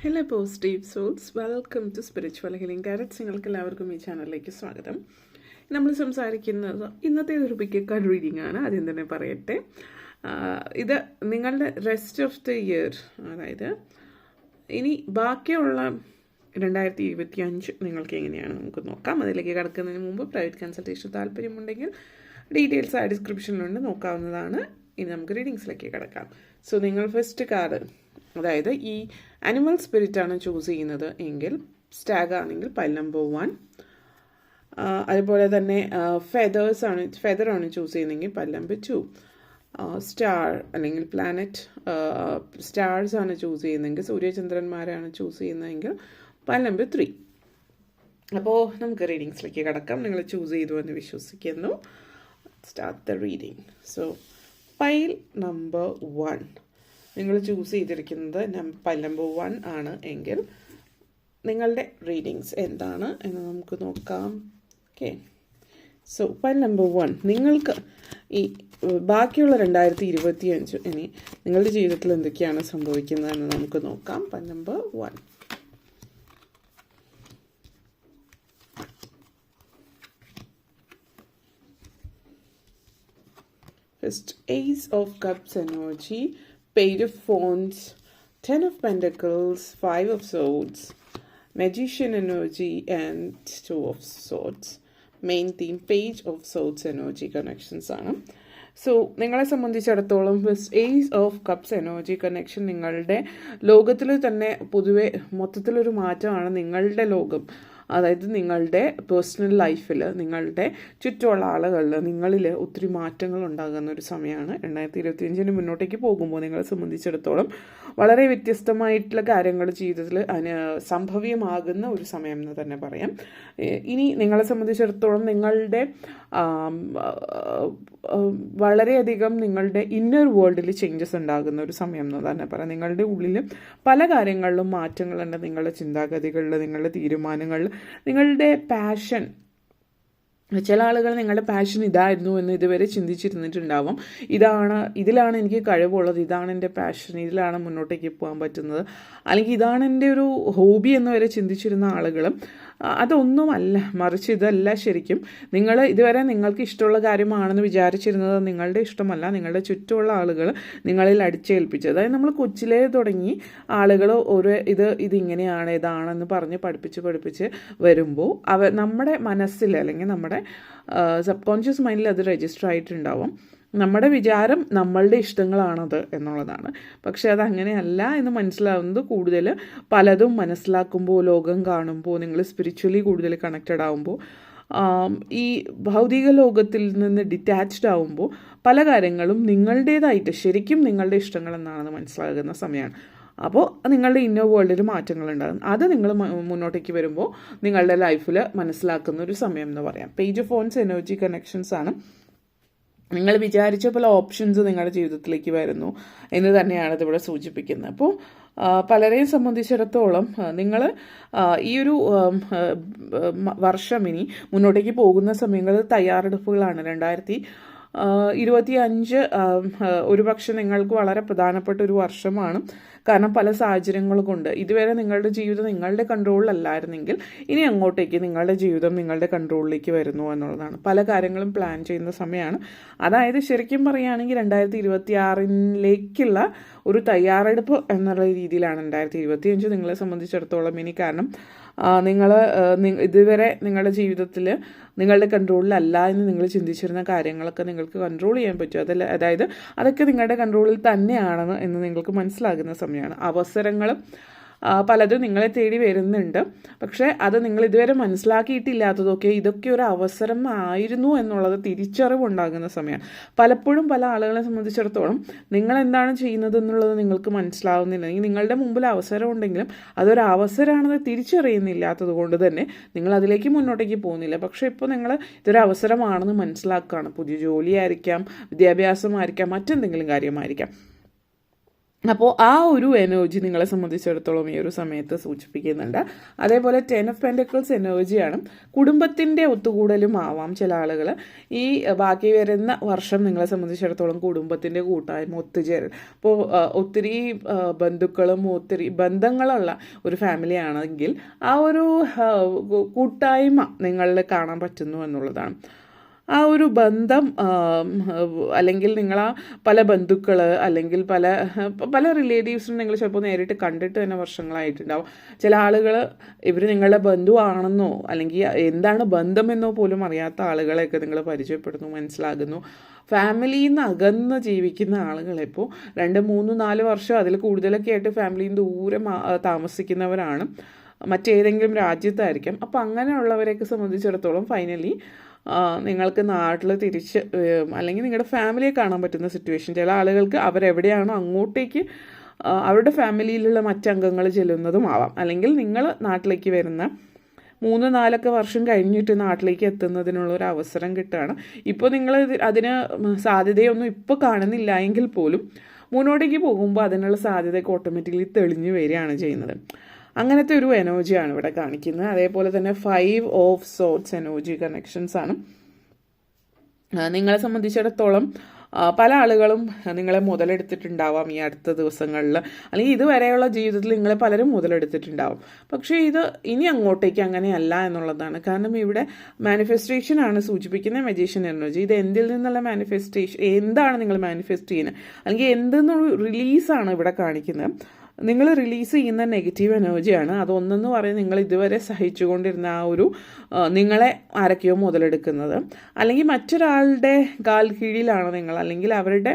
Hello positive souls, welcome to spiritual healing guidance. നിങ്ങൾക്ക് എല്ലാവർക്കും ഈ ചാനലിലേക്ക് സ്വാഗതം. നമ്മൾ സംസാരിക്കുന്നത് ഇന്നത്തെ ഒരു പിക്ക് കാർഡ് റീഡിംഗ് ആണ്. ആദ്യം തന്നെ പറയട്ടെ, ഇത് നിങ്ങളുടെ റെസ്റ്റ് ഓഫ് ദ ഇയർ, അതായത് ഇനി ബാക്കിയുള്ള 2025 നിങ്ങൾക്ക് എങ്ങനെയാണ് നമുക്ക് നോക്കാം. അതിലേക്ക് കടക്കുന്നതിന് മുമ്പ് പ്രൈവറ്റ് കൺസൾട്ടേഷൻ താല്പര്യമുണ്ടെങ്കിൽ ഡീറ്റെയിൽസ് ആ ഡിസ്ക്രിപ്ഷനിലുണ്ട്, നോക്കാവുന്നതാണ്. ഇനി നമുക്ക് റീഡിങ്സിലേക്ക് കിടക്കാം. സോ നിങ്ങൾ ഫസ്റ്റ് കാർഡ്, അതായത് ഈ അനിമൽ സ്പിരിറ്റ് ആണ് ചൂസ് ചെയ്യുന്നത് എങ്കിൽ സ്റ്റാഗ് ആണെങ്കിൽ പൈൽ നമ്പർ 1. അതുപോലെ തന്നെ ഫെദറാണ് ചൂസ് ചെയ്യുന്നതെങ്കിൽ പൈൽ നമ്പർ 2. സ്റ്റാർ അല്ലെങ്കിൽ പ്ലാനറ്റ് സ്റ്റാർസ് ആണ് ചൂസ് ചെയ്യുന്നതെങ്കിൽ, സൂര്യചന്ദ്രന്മാരാണ് ചൂസ് ചെയ്യുന്നതെങ്കിൽ പൈൽ നമ്പർ 3. അപ്പോൾ നമുക്ക് റീഡിങ്സിലേക്ക് കിടക്കാം. നിങ്ങൾ ചൂസ് ചെയ്തു എന്ന് വിശ്വസിക്കുന്നു. Start the reading. So pile number 1 നിങ്ങൾ ചൂസ് ചെയ്തിരിക്കുന്നത് പൈൽ നമ്പർ 1 ആണ് എങ്കിൽ നിങ്ങളുടെ റീഡിങ്സ് എന്താണ് എന്ന് നമുക്ക് നോക്കാം. ഓക്കെ, സോ പൈൽ നമ്പർ 1, നിങ്ങൾക്ക് ഈ ബാക്കിയുള്ള 2025 ഇനി നിങ്ങളുടെ ജീവിതത്തിൽ എന്തൊക്കെയാണ് സംഭവിക്കുന്നതെന്ന് നമുക്ക് നോക്കാം. Pile number 1. First, Ace of Cups energy, Page of Wands, 10 of Pentacles, 5 of Swords, Magician energy and 2 of Swords. Main theme, Page of Swords energy connections ആണ്. സോ നിങ്ങളെ സംബന്ധിച്ചിടത്തോളം first ace of cups energy connection നിങ്ങളുടെ ലോകത്തിൽ തന്നെ പൊതുവെ മൊത്തത്തിലൊരു മാറ്റമാണ്. നിങ്ങളുടെ ലോകം, അതായത് നിങ്ങളുടെ പേഴ്സണൽ ലൈഫിൽ, നിങ്ങളുടെ ചുറ്റുമുള്ള ആളുകളിൽ, നിങ്ങളിൽ ഒത്തിരി മാറ്റങ്ങൾ ഉണ്ടാകുന്ന ഒരു സമയമാണ്. 2025 മുന്നോട്ടേക്ക് പോകുമ്പോൾ നിങ്ങളെ സംബന്ധിച്ചിടത്തോളം വളരെ വ്യത്യസ്തമായിട്ടുള്ള കാര്യങ്ങൾ ജീവിതത്തിൽ സംഭവ്യമാകുന്ന ഒരു സമയം എന്ന് തന്നെ പറയാം. ഇനി നിങ്ങളെ സംബന്ധിച്ചിടത്തോളം നിങ്ങളുടെ വളരെയധികം നിങ്ങളുടെ ഇന്നർ വേൾഡിൽ ചേഞ്ചസ് ഉണ്ടാകുന്ന ഒരു സമയം എന്ന് തന്നെ പറയാം. നിങ്ങളുടെ ഉള്ളിൽ പല കാര്യങ്ങളിലും മാറ്റങ്ങളുണ്ട്. നിങ്ങളുടെ ചിന്താഗതികളിൽ, നിങ്ങളുടെ തീരുമാനങ്ങളിൽ, നിങ്ങളുടെ പാഷൻ. ചില ആളുകൾ നിങ്ങളുടെ പാഷൻ ഇതായിരുന്നു എന്ന് ഇതുവരെ ചിന്തിച്ചിരുന്നിട്ടുണ്ടാവും. ഇതിലാണ് എനിക്ക് കഴിവുള്ളത്, ഇതാണ് എൻ്റെ പാഷൻ, ഇതിലാണ് മുന്നോട്ടേക്ക് പോകാൻ പറ്റുന്നത്, അല്ലെങ്കിൽ ഇതാണ് എൻ്റെ ഒരു ഹോബി എന്ന് വരെ ചിന്തിച്ചിരുന്ന ആളുകളും അതൊന്നുമല്ല, മറിച്ച് ഇതല്ല ശരിക്കും നിങ്ങൾ ഇതുവരെ നിങ്ങൾക്ക് ഇഷ്ടമുള്ള കാര്യമാണെന്ന് വിചാരിച്ചിരുന്നത് നിങ്ങളുടെ ഇഷ്ടമല്ല, നിങ്ങളുടെ ചുറ്റുമുള്ള ആളുകൾ നിങ്ങളിൽ അടിച്ചേൽപ്പിച്ചത്. അതായത് നമ്മൾ കൊച്ചിലേ തുടങ്ങി ആളുകൾ ഇതിങ്ങനെയാണ് ഇതാണെന്ന് പറഞ്ഞ് പഠിപ്പിച്ച് വരുമ്പോൾ നമ്മുടെ മനസ്സിൽ അല്ലെങ്കിൽ നമ്മുടെ സബ് കോൺഷ്യസ് മൈൻഡിൽ അത് രജിസ്റ്റർ ആയിട്ടുണ്ടാവും. നമ്മുടെ വിചാരം നമ്മളുടെ ഇഷ്ടങ്ങളാണത് എന്നുള്ളതാണ്. പക്ഷെ അതങ്ങനെയല്ല എന്ന് മനസ്സിലാവുന്നത് കൂടുതൽ പലതും മനസ്സിലാക്കുമ്പോൾ, ലോകം കാണുമ്പോൾ, നിങ്ങൾ സ്പിരിച്വലി കൂടുതൽ കണക്റ്റഡ് ആകുമ്പോൾ, ഈ ഭൗതിക ലോകത്തിൽ നിന്ന് ഡിറ്റാച്ച്ഡ് ആകുമ്പോൾ പല കാര്യങ്ങളും നിങ്ങളുടേതായിട്ട് ശരിക്കും നിങ്ങളുടെ ഇഷ്ടങ്ങളെന്നാണെന്ന് മനസ്സിലാകുന്ന സമയമാണ്. അപ്പോൾ നിങ്ങളുടെ ഇന്നർ വേൾഡിൽ മാറ്റങ്ങളുണ്ടാകും. അത് നിങ്ങൾ മുന്നോട്ടേക്ക് വരുമ്പോൾ നിങ്ങളുടെ ലൈഫിൽ മനസ്സിലാക്കുന്ന ഒരു സമയം എന്ന് പറയാം. Page of wands energy connections ആണ്. നിങ്ങൾ വിചാരിച്ച പല ഓപ്ഷൻസ് നിങ്ങളുടെ ജീവിതത്തിലേക്ക് വരുന്നു എന്ന് തന്നെയാണ് ഇതിവിടെ സൂചിപ്പിക്കുന്നത്. അപ്പോൾ പലരെയും സംബന്ധിച്ചിടത്തോളം നിങ്ങൾ ഈ ഒരു വർഷം ഇനി മുന്നോട്ടേക്ക് പോകുന്ന സമയങ്ങളിൽ തയ്യാറെടുപ്പുകളാണ്. 2025 ഒരുപക്ഷെ നിങ്ങൾക്ക് വളരെ പ്രധാനപ്പെട്ട ഒരു വർഷമാണ്. കാരണം പല സാഹചര്യങ്ങൾ കൊണ്ട് ഇതുവരെ നിങ്ങളുടെ ജീവിതം നിങ്ങളുടെ കൺട്രോളിലല്ലായിരുന്നെങ്കിൽ ഇനി അങ്ങോട്ടേക്ക് നിങ്ങളുടെ ജീവിതം നിങ്ങളുടെ കൺട്രോളിലേക്ക് വരുന്നു എന്നുള്ളതാണ്. പല കാര്യങ്ങളും പ്ലാൻ ചെയ്യുന്ന സമയമാണ്. അതായത് ശരിക്കും പറയുകയാണെങ്കിൽ 2026 ഒരു തയ്യാറെടുപ്പ് എന്നുള്ള രീതിയിലാണ് 2025 നിങ്ങളെ സംബന്ധിച്ചിടത്തോളം ഇനി. കാരണം നിങ്ങൾ ഇതുവരെ നിങ്ങളുടെ ജീവിതത്തിൽ നിങ്ങളുടെ കൺട്രോളിലല്ല എന്ന് നിങ്ങൾ ചിന്തിച്ചിരുന്ന കാര്യങ്ങളൊക്കെ നിങ്ങൾക്ക് കൺട്രോൾ ചെയ്യാൻ പറ്റും. അതായത് അതൊക്കെ നിങ്ങളുടെ കൺട്രോളിൽ തന്നെയാണെന്ന് എന്ന് നിങ്ങൾക്ക് മനസ്സിലാകുന്ന സമയമാണ്. അവസരങ്ങളും പലതും നിങ്ങളെ തേടി വരുന്നുണ്ട്. പക്ഷേ അത് നിങ്ങൾ ഇതുവരെ മനസ്സിലാക്കിയിട്ടില്ലാത്തതൊക്കെ ഇതൊക്കെ ഒരു അവസരം ആയിരുന്നു എന്നുള്ളത് തിരിച്ചറിവുണ്ടാകുന്ന സമയമാണ്. പലപ്പോഴും പല ആളുകളെ സംബന്ധിച്ചിടത്തോളം നിങ്ങൾ എന്താണ് ചെയ്യുന്നത് എന്നുള്ളത് നിങ്ങൾക്ക് മനസ്സിലാവുന്നില്ല. നിങ്ങളുടെ മുമ്പിൽ അവസരം ഉണ്ടെങ്കിലും അതൊരു അവസരമാണെന്ന് തിരിച്ചറിയുന്നില്ലാത്തത് കൊണ്ട് തന്നെ നിങ്ങൾ അതിലേക്ക് മുന്നോട്ടേക്ക് പോകുന്നില്ല. പക്ഷേ ഇപ്പോൾ നിങ്ങൾ ഇതൊരു അവസരമാണെന്ന് മനസ്സിലാക്കുകയാണ്. പുതിയ ജോലിയായിരിക്കാം, വിദ്യാഭ്യാസമായിരിക്കാം, മറ്റെന്തെങ്കിലും കാര്യമായിരിക്കാം. അപ്പോൾ ആ ഒരു എനർജി നിങ്ങളെ സംബന്ധിച്ചിടത്തോളം ഈ ഒരു സമയത്ത് സൂചിപ്പിക്കുന്നുണ്ട്. അതേപോലെ 10 ഓഫ് പെൻറ്റക്കിൾസ് എനർജിയാണ്. കുടുംബത്തിൻ്റെ ഒത്തുകൂടലും ആവാം ചില ആളുകൾ. ഈ ബാക്കി വരുന്ന വർഷം നിങ്ങളെ സംബന്ധിച്ചിടത്തോളം കുടുംബത്തിൻ്റെ കൂട്ടായ്മ, ഒത്തുചേരൽ. അപ്പോൾ ഒത്തിരി ബന്ധുക്കളും ഒത്തിരി ബന്ധങ്ങളുള്ള ഒരു ഫാമിലി ആണെങ്കിൽ ആ ഒരു കൂട്ടായ്മ നിങ്ങളിൽ കാണാൻ പറ്റുന്നു എന്നുള്ളതാണ്. ആ ഒരു ബന്ധം, അല്ലെങ്കിൽ നിങ്ങൾ പല ബന്ധുക്കൾ അല്ലെങ്കിൽ പല റിലേറ്റീവ്സിനും നിങ്ങൾ ചിലപ്പോൾ നേരിട്ട് കണ്ടിട്ട് തന്നെ വർഷങ്ങളായിട്ടുണ്ടാവും. ചില ആളുകൾ ഇവർ നിങ്ങളുടെ ബന്ധുവാണെന്നോ അല്ലെങ്കിൽ എന്താണ് ബന്ധമെന്നോ പോലും അറിയാത്ത ആളുകളെയൊക്കെ നിങ്ങൾ പരിചയപ്പെടുന്നു, മനസ്സിലാകുന്നു. ഫാമിലിയിൽ നിന്ന് അകന്ന് ജീവിക്കുന്ന ആളുകളിപ്പോൾ 2, 3, 4 വർഷം അതിൽ കൂടുതലൊക്കെ ആയിട്ട് ഫാമിലിയിൽ നിന്ന് ദൂരെ താമസിക്കുന്നവരാണ്. മറ്റേതെങ്കിലും രാജ്യത്തായിരിക്കും. അപ്പോൾ അങ്ങനെയുള്ളവരെയൊക്കെ സംബന്ധിച്ചിടത്തോളം ഫൈനലി നിങ്ങൾക്ക് നാട്ടിൽ തിരിച്ച് അല്ലെങ്കിൽ നിങ്ങളുടെ ഫാമിലിയെ കാണാൻ പറ്റുന്ന സിറ്റുവേഷൻ. ചില ആളുകൾക്ക് അവരെവിടെയാണോ അങ്ങോട്ടേക്ക് അവരുടെ ഫാമിലിയിലുള്ള മറ്റംഗങ്ങൾ ചെല്ലുന്നതും ആവാം. അല്ലെങ്കിൽ നിങ്ങൾ നാട്ടിലേക്ക് വരുന്ന 3-4 വർഷം കഴിഞ്ഞിട്ട് നാട്ടിലേക്ക് എത്തുന്നതിനുള്ളൊരു അവസരം കിട്ടുകയാണ്. ഇപ്പോൾ നിങ്ങൾ അതിന് സാധ്യതയൊന്നും ഇപ്പോൾ കാണുന്നില്ല എങ്കിൽ പോലും മുന്നോട്ടേക്ക് പോകുമ്പോൾ അതിനുള്ള സാധ്യതയൊക്കെ ഓട്ടോമാറ്റിക്കലി തെളിഞ്ഞു വരികയാണ് ചെയ്യുന്നത്. അങ്ങനത്തെ ഒരു എനർജിയാണ് ഇവിടെ കാണിക്കുന്നത്. അതേപോലെ തന്നെ 5 ഓഫ് സോർട്സ് എനർജി കണക്ഷൻസ് ആണ്. നിങ്ങളെ സംബന്ധിച്ചിടത്തോളം പല ആളുകളും നിങ്ങളെ മുതലെടുത്തിട്ടുണ്ടാവാം ഈ അടുത്ത ദിവസങ്ങളിൽ, അല്ലെങ്കിൽ ഇതുവരെയുള്ള ജീവിതത്തിൽ നിങ്ങളെ പലരും മുതലെടുത്തിട്ടുണ്ടാവും. പക്ഷേ ഇത് ഇനി അങ്ങോട്ടേക്ക് അങ്ങനെയല്ല എന്നുള്ളതാണ്. കാരണം ഇവിടെ മാനിഫെസ്റ്റേഷൻ ആണ് സൂചിപ്പിക്കുന്ന മജീഷ്യൻ എനർജി. ഇത് എന്തിൽ നിന്നുള്ള മാനിഫെസ്റ്റേഷൻ, എന്താണ് നിങ്ങൾ മാനിഫെസ്റ്റ് ചെയ്യുന്നത്, അല്ലെങ്കിൽ എന്തെന്നുള്ള റിലീസാണ് ഇവിടെ കാണിക്കുന്നത്. നിങ്ങൾ റിലീസ് ചെയ്യുന്ന നെഗറ്റീവ് എനർജിയാണ്. അതൊന്നെന്ന് പറയുന്നത് നിങ്ങൾ ഇതുവരെ സഹിച്ചുകൊണ്ടിരുന്ന ആ ഒരു നിങ്ങളെ ആരൊക്കെയോ മുതലെടുക്കുന്നത്, അല്ലെങ്കിൽ മറ്റൊരാളുടെ കാൽ കീഴിലാണ് നിങ്ങൾ, അല്ലെങ്കിൽ അവരുടെ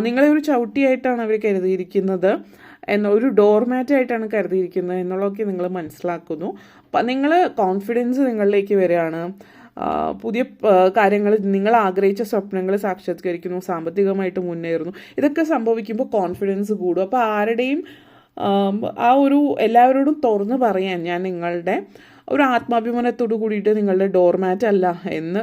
നിങ്ങളെ ഒരു ചവിട്ടിയായിട്ടാണ് അവർ കരുതിയിരിക്കുന്നത്, ഒരു ഡോർമാറ്റായിട്ടാണ് കരുതിയിരിക്കുന്നത് എന്നുള്ളതൊക്കെ നിങ്ങൾ മനസ്സിലാക്കുന്നു. നിങ്ങൾ കോൺഫിഡൻസ് നിങ്ങളിലേക്ക് വരികയാണ്. പുതിയ കാര്യങ്ങൾ, നിങ്ങൾ ആഗ്രഹിച്ച സ്വപ്നങ്ങൾ സാക്ഷാത്കരിക്കുന്നു, സാമ്പത്തികമായിട്ട് മുന്നേറുന്നു. ഇതൊക്കെ സംഭവിക്കുമ്പോൾ കോൺഫിഡൻസ് കൂടും. അപ്പോൾ ആരുടെയും ആ ഒരു എല്ലാവരോടും തുറന്ന് പറയാൻ, ഞാൻ നിങ്ങളുടെ ഒരു ആത്മാഭിമാനത്തോടു കൂടിയിട്ട് നിങ്ങളുടെ ഡോർമാറ്റ് അല്ല എന്ന്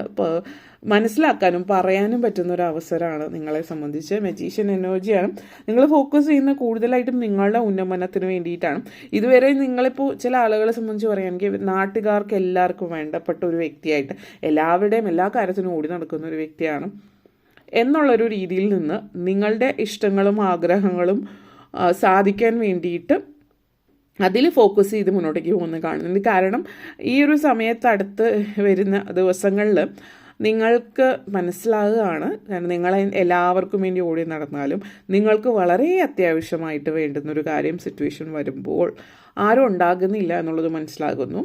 മനസ്സിലാക്കാനും പറയാനും പറ്റുന്ന ഒരു അവസരമാണ് നിങ്ങളെ സംബന്ധിച്ച്. മജീഷ്യൻ എനർജിയാണ്. നിങ്ങൾ ഫോക്കസ് ചെയ്യുന്ന കൂടുതലായിട്ടും നിങ്ങളുടെ ഉന്നമനത്തിന് വേണ്ടിയിട്ടാണ്. ഇതുവരെ നിങ്ങളിപ്പോൾ ചില ആളുകളെ സംബന്ധിച്ച് പറയുകയാണെങ്കിൽ നാട്ടുകാർക്ക് എല്ലാവർക്കും വേണ്ടപ്പെട്ട ഒരു വ്യക്തിയായിട്ട്, എല്ലാവരുടെയും എല്ലാ കാര്യത്തിനും ഓടി നടക്കുന്ന ഒരു വ്യക്തിയാണ് എന്നുള്ളൊരു രീതിയിൽ നിന്ന് നിങ്ങളുടെ ഇഷ്ടങ്ങളും ആഗ്രഹങ്ങളും സാധിക്കാൻ വേണ്ടിയിട്ട് അതിൽ ഫോക്കസ് ചെയ്ത് മുന്നോട്ടേക്ക് പോകുന്നത് കാണുന്നുണ്ട്. കാരണം ഈ ഒരു സമയത്ത് അടുത്ത് വരുന്ന ദിവസങ്ങളിൽ നിങ്ങൾക്ക് മനസ്സിലാകുകയാണ്, കാരണം നിങ്ങൾ എല്ലാവർക്കും വേണ്ടി ഓടി നടന്നാലും നിങ്ങൾക്ക് വളരെ അത്യാവശ്യമായിട്ട് വേണ്ടുന്നൊരു കാര്യം സിറ്റുവേഷൻ വരുമ്പോൾ ആരും ഉണ്ടാകുന്നില്ല എന്നുള്ളത് മനസ്സിലാകുന്നു.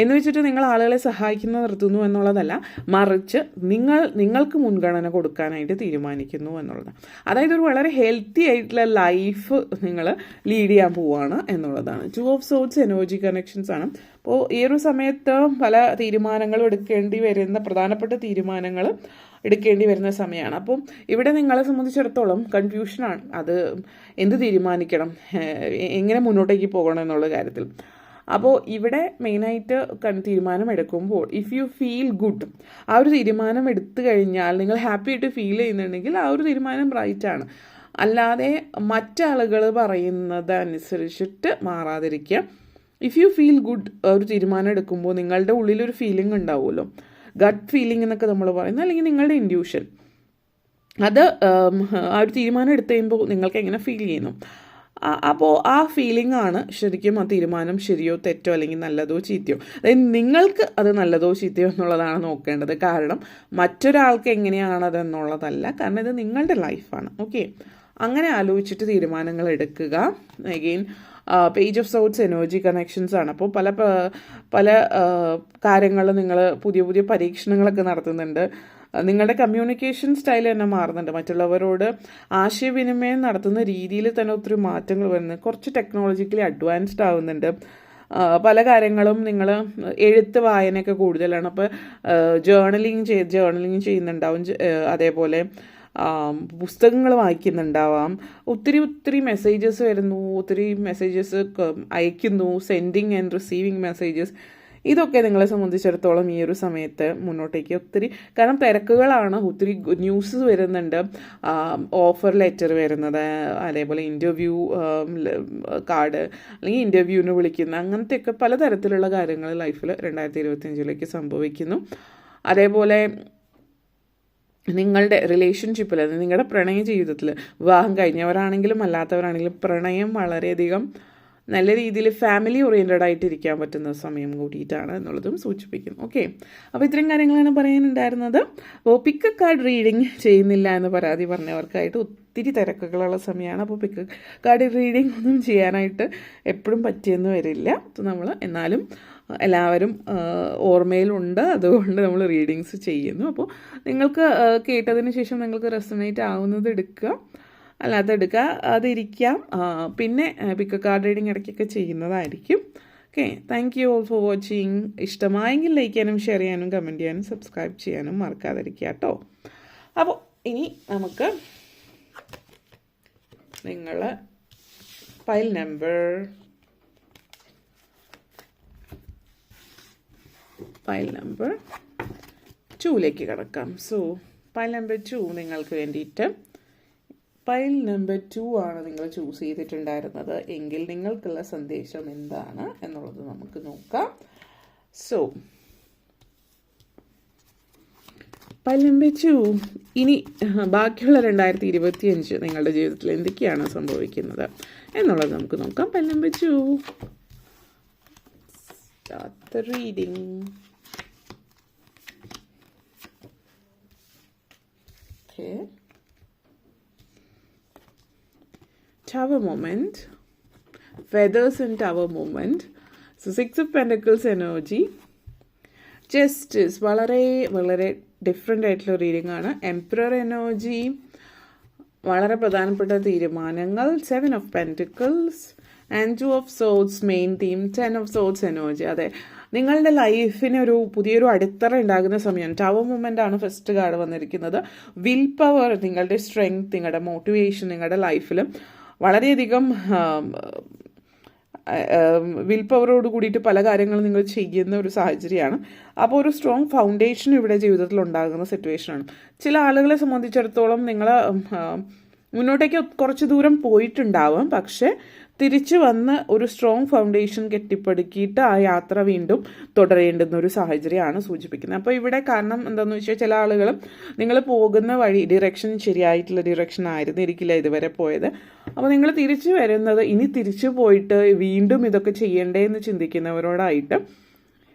എന്ന് വെച്ചിട്ട് നിങ്ങൾ ആളുകളെ സഹായിക്കുന്ന നിർത്തുന്നു എന്നുള്ളതല്ല, മറിച്ച് നിങ്ങൾക്ക് മുൻഗണന കൊടുക്കാനായിട്ട് തീരുമാനിക്കുന്നു എന്നുള്ളതാണ്. അതായത് ഒരു വളരെ ഹെൽത്തി ആയിട്ടുള്ള ലൈഫ് നിങ്ങൾ ലീഡ് ചെയ്യാൻ പോവുകയാണ് എന്നുള്ളതാണ്. 2 ഓഫ് സോർട്സ് എനർജി കണക്ഷൻസ് ആണ്. അപ്പോൾ ഈ ഒരു സമയത്ത് പല തീരുമാനങ്ങളും എടുക്കേണ്ടി വരുന്ന, പ്രധാനപ്പെട്ട തീരുമാനങ്ങൾ എടുക്കേണ്ടി വരുന്ന സമയമാണ്. അപ്പം ഇവിടെ നിങ്ങളെ സംബന്ധിച്ചിടത്തോളം കൺഫ്യൂഷനാണ്. അത് എന്ത് തീരുമാനിക്കണം, എങ്ങനെ മുന്നോട്ടേക്ക് പോകണം എന്നുള്ള കാര്യത്തിൽ. അപ്പോൾ ഇവിടെ മെയിനായിട്ട് തീരുമാനം എടുക്കുമ്പോൾ ഇഫ് യു ഫീൽ ഗുഡ്, ആ ഒരു തീരുമാനം എടുത്തു കഴിഞ്ഞാൽ നിങ്ങൾ ഹാപ്പി ആയിട്ട് ഫീൽ ചെയ്യുന്നുണ്ടെങ്കിൽ ആ ഒരു തീരുമാനം റൈറ്റാണ്. അല്ലാതെ മറ്റാളുകൾ പറയുന്നത് അനുസരിച്ചിട്ട് മാറാതിരിക്കുക. ഇഫ് യു ഫീൽ ഗുഡ്, ഒരു തീരുമാനം എടുക്കുമ്പോൾ നിങ്ങളുടെ ഉള്ളിലൊരു ഫീലിംഗ് ഉണ്ടാവുമല്ലോ, ഗട്ട് ഫീലിംഗ് എന്നൊക്കെ നമ്മൾ പറയുന്നത്, അല്ലെങ്കിൽ നിങ്ങളുടെ ഇൻഡ്യൂഷൻ, അത് ആ ഒരു തീരുമാനം എടുത്തു കഴിയുമ്പോൾ നിങ്ങൾക്ക് എങ്ങനെ ഫീൽ ചെയ്യുന്നു, അപ്പോൾ ആ ഫീലിംഗ് ആണ് ശരിക്കും ആ തീരുമാനം ശരിയോ തെറ്റോ അല്ലെങ്കിൽ നല്ലതോ ചീത്തയോ. അതായത് നിങ്ങൾക്ക് അത് നല്ലതോ ചീത്തയോ എന്നുള്ളതാണ് നോക്കേണ്ടത്. കാരണം മറ്റൊരാൾക്ക് എങ്ങനെയാണതെന്നുള്ളതല്ല, കാരണം ഇത് നിങ്ങളുടെ ലൈഫാണ്. ഓക്കെ, അങ്ങനെ ആലോചിച്ചിട്ട് തീരുമാനങ്ങൾ എടുക്കുക. Again page of sorts energy connections ആണ്. അപ്പോൾ പല കാര്യങ്ങൾ നിങ്ങൾ പുതിയ പുതിയ പരീക്ഷണങ്ങളൊക്കെ നടത്തുന്നുണ്ട്. നിങ്ങളുടെ കമ്മ്യൂണിക്കേഷൻ സ്റ്റൈൽ തന്നെ മാറുന്നുണ്ട്. മറ്റുള്ളവരോട് ആശയവിനിമയം നടത്തുന്ന രീതിയിൽ തന്നെ ഒത്തിരി മാറ്റങ്ങൾ വരുന്നു. കുറച്ച് ടെക്നോളജിക്കലി അഡ്വാൻസ്ഡ് ആവുന്നുണ്ട്. പല കാര്യങ്ങളും നിങ്ങൾ എഴുത്ത് വായനയൊക്കെ കൂടുതലാണ്. അപ്പോൾ ജേർണലിങ് ചെയ്യുന്നുണ്ടാവും. അതേപോലെ പുസ്തകങ്ങൾ വായിക്കുന്നുണ്ടാവാം. ഒത്തിരി മെസ്സേജസ് വരുന്നു, ഒത്തിരി മെസ്സേജസ് അയക്കുന്നു, സെൻഡിങ് ആൻഡ് റിസീവിങ് മെസ്സേജസ്. ഇതൊക്കെ നിങ്ങളെ സംബന്ധിച്ചിടത്തോളം ഈ ഒരു സമയത്ത് മുന്നോട്ടേക്ക് ഒത്തിരി, കാരണം തിരക്കുകളാണ്, ഒത്തിരി ന്യൂസ് വരുന്നുണ്ട്, ഓഫർ ലെറ്റർ വരുന്നത്, അതേപോലെ ഇൻ്റർവ്യൂ കാർഡ് അല്ലെങ്കിൽ ഇൻ്റർവ്യൂവിന് വിളിക്കുന്ന അങ്ങനത്തെയൊക്കെ പലതരത്തിലുള്ള കാര്യങ്ങൾ ലൈഫിൽ 2025 സംഭവിക്കുന്നു. അതേപോലെ നിങ്ങളുടെ റിലേഷൻഷിപ്പിൽ, നിങ്ങളുടെ പ്രണയ ജീവിതത്തിൽ, വിവാഹം കഴിഞ്ഞവരാണെങ്കിലും അല്ലാത്തവരാണെങ്കിലും പ്രണയം വളരെയധികം നല്ല രീതിയിൽ ഫാമിലി ഓറിയൻറ്റഡ് ആയിട്ടിരിക്കാൻ പറ്റുന്ന സമയം കൂടിയിട്ടാണ് എന്നുള്ളതും സൂചിപ്പിക്കുന്നു. ഓക്കെ, അപ്പോൾ ഇത്രയും കാര്യങ്ങളാണ് പറയാനുണ്ടായിരുന്നത്. അപ്പോൾ പിക്ക് എ കാർഡ് റീഡിങ് ചെയ്യുന്നില്ല എന്ന് പരാതി പറഞ്ഞവർക്കായിട്ട് ഒത്തിരി തിരക്കുകളുള്ള സമയമാണ്. അപ്പോൾ പിക്ക് കാർഡ് റീഡിങ് ഒന്നും ചെയ്യാനായിട്ട് എപ്പോഴും പറ്റിയെന്ന് വരില്ല. നമ്മൾ എന്നാലും എല്ലാവരും ഓർമ്മയിലുണ്ട്, അതുകൊണ്ട് നമ്മൾ റീഡിങ്സ് ചെയ്യുന്നു. അപ്പോൾ നിങ്ങൾക്ക് കേട്ടതിന് ശേഷം നിങ്ങൾക്ക് റെസണേറ്റ് ആവുന്നത് എടുക്കുക, അല്ലാത്ത എടുക്കുക, അതിരിക്കാം. പിന്നെ പിക്ക് കാർഡ് റീഡിങ് ഇടയ്ക്കൊക്കെ ചെയ്യുന്നതായിരിക്കും. Okay, thank you all for watching. ഇഷ്ടമായെങ്കിൽ ലൈക്ക് ചെയ്യാനും ഷെയർ ചെയ്യാനും കമൻറ്റ് ചെയ്യാനും സബ്സ്ക്രൈബ് ചെയ്യാനും മറക്കാതിരിക്കുക കേട്ടോ. അപ്പോൾ ഇനി നമുക്ക് നിങ്ങൾ ഫയൽ നമ്പർ 2 കിടക്കാം. സോ ഫയൽ നമ്പർ 2 നിങ്ങൾക്ക് വേണ്ടിയിട്ട് ഫയൽ നമ്പർ 2 ആണ് നിങ്ങൾ ചൂസ് ചെയ്തിട്ടുണ്ടായിരുന്നത് എങ്കിൽ നിങ്ങൾക്കുള്ള സന്ദേശം എന്താണ് എന്നുള്ളത് നമുക്ക് നോക്കാം. സോ ഫയൽ നമ്പർ 2, ഇനി ബാക്കിയുള്ള 2025 നിങ്ങളുടെ ജീവിതത്തിൽ എന്തൊക്കെയാണ് സംഭവിക്കുന്നത് എന്നുള്ളത് നമുക്ക് നോക്കാം. File number 2, start the reading. Okay. Tower moment. Feathers in tower moment. So 6 of Pentacles energy. Justice. വളരെ വളരെ ഡിഫറെൻ്റ് ആയിട്ടുള്ള റീഡിംഗ് ആണ്. Emperor energy. വളരെ പ്രധാനപ്പെട്ട തീരുമാനങ്ങൾ. 7 of Pentacles. And 2 of Swords main theme. 10 of Swords energy. അതെ, നിങ്ങളുടെ ലൈഫിന് ഒരു പുതിയൊരു അടിത്തറ ഉണ്ടാകുന്ന സമയം. ടവർ മൂവ്മെൻ്റ് ആണ് ഫസ്റ്റ് കാർഡ് വന്നിരിക്കുന്നത്. വിൽ പവർ, നിങ്ങളുടെ സ്ട്രെങ്ത്, നിങ്ങളുടെ മോട്ടിവേഷൻ, നിങ്ങളുടെ ലൈഫിൽ വളരെയധികം വിൽ പവറോട് കൂടിയിട്ട് പല കാര്യങ്ങളും നിങ്ങൾ ചെയ്യുന്ന ഒരു സാഹചര്യമാണ്. അപ്പോൾ ഒരു സ്ട്രോങ് ഫൗണ്ടേഷൻ ഇവിടെ ജീവിതത്തിൽ ഉണ്ടാകുന്ന സിറ്റുവേഷനാണ്. ചില ആളുകളെ സംബന്ധിച്ചിടത്തോളം നിങ്ങൾ മുന്നോട്ടേക്ക് കുറച്ച് ദൂരം പോയിട്ടുണ്ടാവാം, പക്ഷേ തിരിച്ചു വന്ന് ഒരു സ്ട്രോങ് ഫൗണ്ടേഷൻ കെട്ടിപ്പടുക്കിയിട്ട് ആ യാത്ര വീണ്ടും തുടരേണ്ടുന്ന ഒരു സാഹചര്യമാണ് സൂചിപ്പിക്കുന്നത്. അപ്പോൾ ഇവിടെ കാരണം എന്താണെന്ന് വെച്ചാൽ ചില ആളുകൾ നിങ്ങൾ പോകുന്ന വഴി ഡിറക്ഷൻ ശരിയായിട്ടുള്ള ഡിറക്ഷൻ ആയിരുന്നിരിക്കില്ല ഇതുവരെ പോയത്. അപ്പോൾ നിങ്ങൾ തിരിച്ചു വരുന്നത് ഇനി തിരിച്ചു പോയിട്ട് വീണ്ടും ഇതൊക്കെ ചെയ്യണ്ടേ എന്ന് ചിന്തിക്കുന്നവരോടായിട്ട്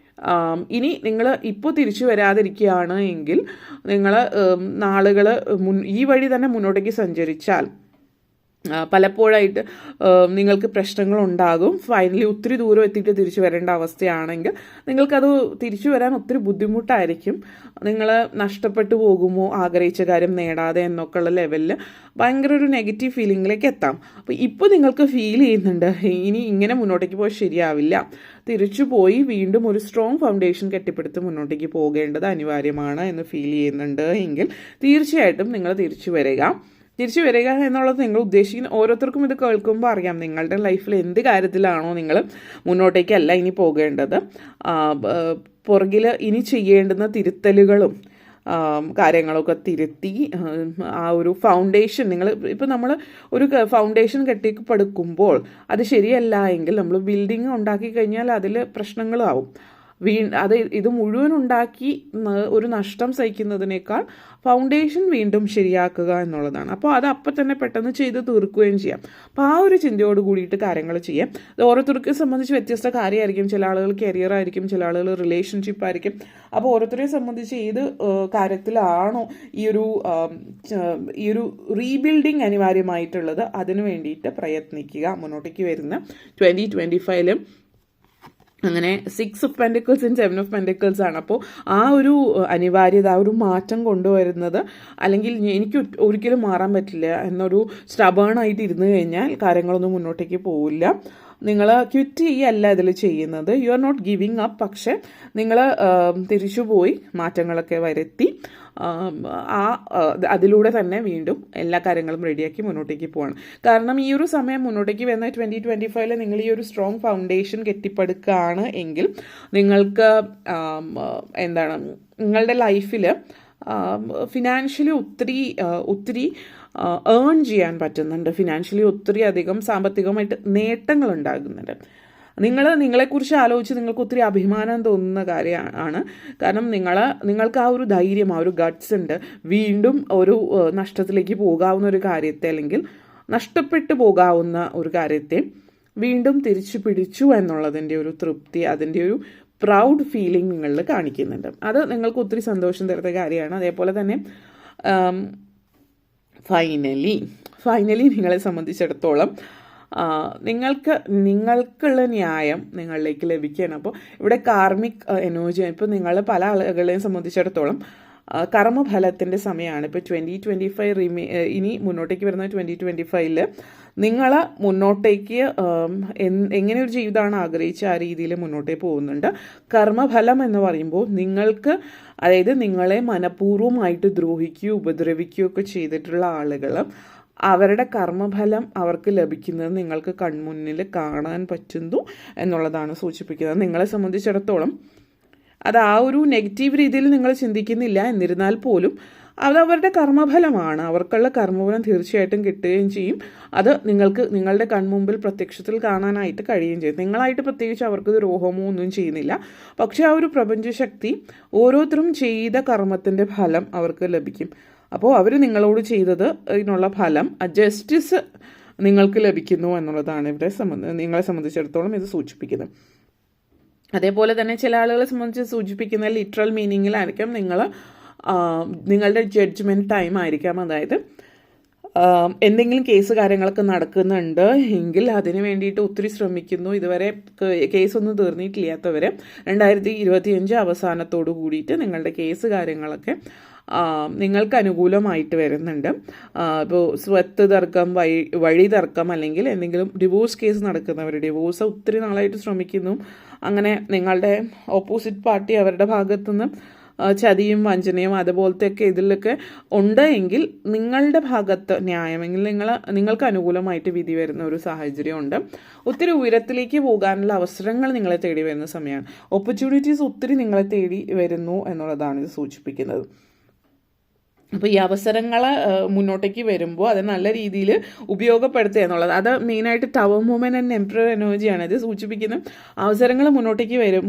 ഇനി നിങ്ങൾ ഇപ്പോൾ തിരിച്ചു വരാതിരിക്കുകയാണ് എങ്കിൽ നിങ്ങൾ നാളുകൾ ഈ വഴി തന്നെ മുന്നോട്ടേക്ക് സഞ്ചരിച്ചാൽ പലപ്പോഴായിട്ട് നിങ്ങൾക്ക് പ്രശ്നങ്ങളുണ്ടാകും. ഫൈനലി ഒത്തിരി ദൂരം എത്തിയിട്ട് തിരിച്ചു വരേണ്ട അവസ്ഥയാണെങ്കിൽ നിങ്ങൾക്കത് തിരിച്ചു വരാൻ ഒത്തിരി ബുദ്ധിമുട്ടായിരിക്കും. നിങ്ങൾ നഷ്ടപ്പെട്ടു പോകുമോ, ആഗ്രഹിച്ച കാര്യം നേടാതെ എന്നൊക്കെയുള്ള ലെവലിൽ ഭയങ്കര ഒരു നെഗറ്റീവ് ഫീലിങ്ങിലേക്ക് എത്താം. അപ്പോൾ ഇപ്പോൾ നിങ്ങൾക്ക് ഫീൽ ചെയ്യുന്നുണ്ട് ഇനി ഇങ്ങനെ മുന്നോട്ടേക്ക് പോയി ശരിയാവില്ല, തിരിച്ചു പോയി വീണ്ടും ഒരു സ്ട്രോങ് ഫൗണ്ടേഷൻ കെട്ടിപ്പടുത്ത് മുന്നോട്ടേക്ക് പോകേണ്ടത് അനിവാര്യമാണ് എന്ന് ഫീൽ ചെയ്യുന്നുണ്ട് എങ്കിൽ തീർച്ചയായിട്ടും നിങ്ങൾ തിരിച്ചു വരിക എന്നുള്ളത് നിങ്ങൾ ഉദ്ദേശിക്കുന്ന ഓരോരുത്തർക്കും ഇത് കേൾക്കുമ്പോൾ അറിയാം നിങ്ങളുടെ ലൈഫിൽ എന്ത് കാര്യത്തിലാണോ നിങ്ങൾ മുന്നോട്ടേക്കല്ല ഇനി പോകേണ്ടത്, പുറകിൽ ഇനി ചെയ്യേണ്ടുന്ന തിരുത്തലുകളും കാര്യങ്ങളൊക്കെ തിരുത്തി ആ ഒരു ഫൗണ്ടേഷൻ ഇപ്പോൾ നമ്മൾ ഒരു ഫൗണ്ടേഷൻ കെട്ടിപ്പടുക്കുമ്പോൾ അത് ശരിയല്ല എങ്കിൽ നമ്മൾ ബിൽഡിങ് ഉണ്ടാക്കി കഴിഞ്ഞാൽ അതിൽ പ്രശ്നങ്ങളാവും. ഇത് മുഴുവൻ ഉണ്ടാക്കി ഒരു നഷ്ടം സഹിക്കുന്നതിനേക്കാൾ ഫൗണ്ടേഷൻ വീണ്ടും ശരിയാക്കുക എന്നുള്ളതാണ്. അപ്പോൾ അത് അപ്പം തന്നെ പെട്ടെന്ന് ചെയ്ത് തീർക്കുകയും ചെയ്യാം. അപ്പോൾ ആ ഒരു ചിന്തയോട് കൂടിയിട്ട് കാര്യങ്ങൾ ചെയ്യാം. അത് ഓരോരുത്തർക്ക് സംബന്ധിച്ച് വ്യത്യസ്ത കാര്യമായിരിക്കും. ചില ആളുകൾ കരിയർ ആയിരിക്കും, ചില ആളുകൾ റിലേഷൻഷിപ്പ് ആയിരിക്കും. അപ്പോൾ ഓരോരുത്തരെ സംബന്ധിച്ച് ഏത് കാര്യത്തിലാണോ ഈ ഒരു റീബിൽഡിങ് അനിവാര്യമായിട്ടുള്ളത് അതിനു വേണ്ടിയിട്ട് പ്രയത്നിക്കുക. മുന്നോട്ടേക്ക് വരുന്ന 2025 അങ്ങനെ 6 of Pentacles and 7 of Pentacles ആണ്. അപ്പോൾ ആ ഒരു അനിവാര്യത, ആ ഒരു മാറ്റം കൊണ്ടുവരുന്നത്, അല്ലെങ്കിൽ എനിക്ക് ഒരിക്കലും മാറാൻ പറ്റില്ല എന്നൊരു സ്റ്റബേണായിട്ട് ഇരുന്ന് കഴിഞ്ഞാൽ കാര്യങ്ങളൊന്നും മുന്നോട്ടേക്ക് പോവില്ല. നിങ്ങൾ ക്വിറ്റ് ചെയ്യല്ല ഇതിൽ ചെയ്യുന്നത്, you are not giving up. പക്ഷെ നിങ്ങൾ തിരിച്ചുപോയി മാറ്റങ്ങളൊക്കെ വരുത്തി അതിലൂടെ തന്നെ വീണ്ടും എല്ലാ കാര്യങ്ങളും റെഡിയാക്കി മുന്നോട്ടേക്ക് പോവാണ്. കാരണം ഈ ഒരു സമയം മുന്നോട്ടേക്ക് വരുന്ന 2025 നിങ്ങൾ ഈ ഒരു സ്ട്രോങ് ഫൗണ്ടേഷൻ കെട്ടിപ്പടുക്കുകയാണ് എങ്കിൽ നിങ്ങൾക്ക് എന്താണ് നിങ്ങളുടെ ലൈഫിൽ ഫിനാൻഷ്യലി ഒത്തിരി ഏൺ ചെയ്യാൻ പറ്റുന്നുണ്ട്. ഫിനാൻഷ്യലി ഒത്തിരി അധികം സാമ്പത്തികമായിട്ട് നേട്ടങ്ങൾ ഉണ്ടാകുന്നുണ്ട്. നിങ്ങളെക്കുറിച്ച് ആലോചിച്ച് നിങ്ങൾക്ക് ഒത്തിരി അഭിമാനം തോന്നുന്ന കാര്യമാണ്. കാരണം നിങ്ങൾക്ക് ആ ഒരു ധൈര്യം, ആ ഒരു ഗട്ട്സ് ഉണ്ട്. വീണ്ടും ഒരു നഷ്ടത്തിലേക്ക് പോകാവുന്ന ഒരു കാര്യത്തെ, അല്ലെങ്കിൽ നഷ്ടപ്പെട്ടു പോകാവുന്ന ഒരു കാര്യത്തെ വീണ്ടും തിരിച്ചു പിടിച്ചു എന്നുള്ളതിൻ്റെ ഒരു തൃപ്തി, അതിൻ്റെ ഒരു പ്രൗഡ് ഫീലിംഗ് നിങ്ങളിൽ കാണിക്കുന്നുണ്ട്. അത് നിങ്ങൾക്ക് ഒത്തിരി സന്തോഷം തരുന്ന കാര്യമാണ്. അതേപോലെ തന്നെ ഫൈനലി നിങ്ങളെ സംബന്ധിച്ചിടത്തോളം നിങ്ങൾക്കുള്ള ന്യായം നിങ്ങളിലേക്ക് ലഭിക്കുകയാണ്. അപ്പോൾ ഇവിടെ കാർമിക് എനർജി, ഇപ്പോൾ നിങ്ങൾ പല ആളുകളെയും സംബന്ധിച്ചിടത്തോളം കർമ്മഫലത്തിൻ്റെ സമയമാണ്. ഇപ്പോൾ 2025 ഇനി മുന്നോട്ടേക്ക് വരുന്ന 2025 നിങ്ങൾ മുന്നോട്ടേക്ക് എങ്ങനെ ഒരു ജീവിതമാണ് ആഗ്രഹിച്ച ആ രീതിയിൽ മുന്നോട്ടേക്ക് പോകുന്നുണ്ട്. കർമ്മഫലം എന്ന് പറയുമ്പോൾ നിങ്ങൾക്ക്, അതായത് നിങ്ങളെ മനഃപൂർവ്വമായിട്ട് ദ്രോഹിക്കുകയോ ഉപദ്രവിക്കുകയോ ഒക്കെ ചെയ്തിട്ടുള്ള ആളുകൾ, അവരുടെ കർമ്മഫലം അവർക്ക് ലഭിക്കുന്നത് നിങ്ങൾക്ക് കൺമുന്നിൽ കാണാൻ പറ്റുന്നു എന്നുള്ളതാണ് സൂചിപ്പിക്കുന്നത്. നിങ്ങളെ സംബന്ധിച്ചിടത്തോളം അത് ആ ഒരു നെഗറ്റീവ് രീതിയിൽ നിങ്ങൾ ചിന്തിക്കുന്നില്ല. എന്നിരുന്നാൽ പോലും അത് അവരുടെ കർമ്മഫലമാണ്. അവർക്കുള്ള കർമ്മഫലം തീർച്ചയായിട്ടും കിട്ടുകയും ചെയ്യും. അത് നിങ്ങളുടെ കൺമുമ്പിൽ പ്രത്യക്ഷത്തിൽ കാണാനായിട്ട് കഴിയുകയും ചെയ്യും. നിങ്ങളായിട്ട് പ്രത്യേകിച്ച് അവർക്ക് ദ്രോഹമോ ഒന്നും ചെയ്യുന്നില്ല. പക്ഷേ ആ ഒരു പ്രപഞ്ചശക്തി ഓരോരുത്തരും ചെയ്ത കർമ്മത്തിൻ്റെ ഫലം അവർക്ക് ലഭിക്കും. അപ്പോൾ അവർ നിങ്ങളോട് ചെയ്തത് ഇതിനുള്ള ഫലം, ജസ്റ്റിസ് നിങ്ങൾക്ക് ലഭിക്കുന്നു എന്നുള്ളതാണ് ഇവിടെ നിങ്ങളെ സംബന്ധിച്ചിടത്തോളം ഇത് സൂചിപ്പിക്കുന്നത്. അതേപോലെ തന്നെ ചില ആളുകളെ സംബന്ധിച്ച് സൂചിപ്പിക്കുന്ന ലിറ്ററൽ മീനിങ്ങിലായിരിക്കാം നിങ്ങളുടെ ജഡ്ജ്മെൻറ്റ് ടൈം ആയിരിക്കാം. അതായത് എന്തെങ്കിലും കേസ് കാര്യങ്ങളൊക്കെ നടക്കുന്നുണ്ട് എങ്കിൽ അതിന് വേണ്ടിയിട്ട് ഒത്തിരി ശ്രമിക്കുന്നു. ഇതുവരെ കേസൊന്നും തീർന്നിട്ടില്ലാത്തവർ 2025 അവസാനത്തോടു കൂടിയിട്ട് നിങ്ങളുടെ കേസ് കാര്യങ്ങളൊക്കെ നിങ്ങൾക്ക് അനുകൂലമായിട്ട് വരുന്നുണ്ട്. ഇപ്പോൾ സ്വത്ത് തർക്കം, വഴി തർക്കം, അല്ലെങ്കിൽ എന്തെങ്കിലും ഡിവോഴ്സ് കേസ് നടക്കുന്നവർ ഡിവോഴ്സ് ഒത്തിരി നാളായിട്ട് ശ്രമിക്കുന്നു. അങ്ങനെ നിങ്ങളുടെ ഓപ്പോസിറ്റ് പാർട്ടി അവരുടെ ഭാഗത്തുനിന്ന് ചതിയും വഞ്ചനയും അതുപോലത്തെയൊക്കെ ഇതിലൊക്കെ ഉണ്ട് എങ്കിൽ നിങ്ങളുടെ ഭാഗത്ത് ന്യായമെങ്കിൽ നിങ്ങൾക്ക് അനുകൂലമായിട്ട് വിധി വരുന്ന ഒരു സാഹചര്യമുണ്ട്. ഒത്തിരി ഉയരത്തിലേക്ക് പോകാനുള്ള അവസരങ്ങൾ നിങ്ങളെ തേടി വരുന്ന സമയമാണ്. ഓപ്പർച്യൂണിറ്റീസ് ഒത്തിരി നിങ്ങളെ തേടി വരുന്നു എന്നുള്ളതാണ് ഇത് സൂചിപ്പിക്കുന്നത്. അപ്പോൾ ഈ അവസരങ്ങൾ മുന്നോട്ടേക്ക് വരുമ്പോൾ അത് നല്ല രീതിയിൽ ഉപയോഗപ്പെടുത്തുക എന്നുള്ളത്, അത് മെയിനായിട്ട് ടവർ വുമൻ ആൻഡ് എംപറർ എനർജിയാണ് ഇത് സൂചിപ്പിക്കുന്നത്. അവസരങ്ങൾ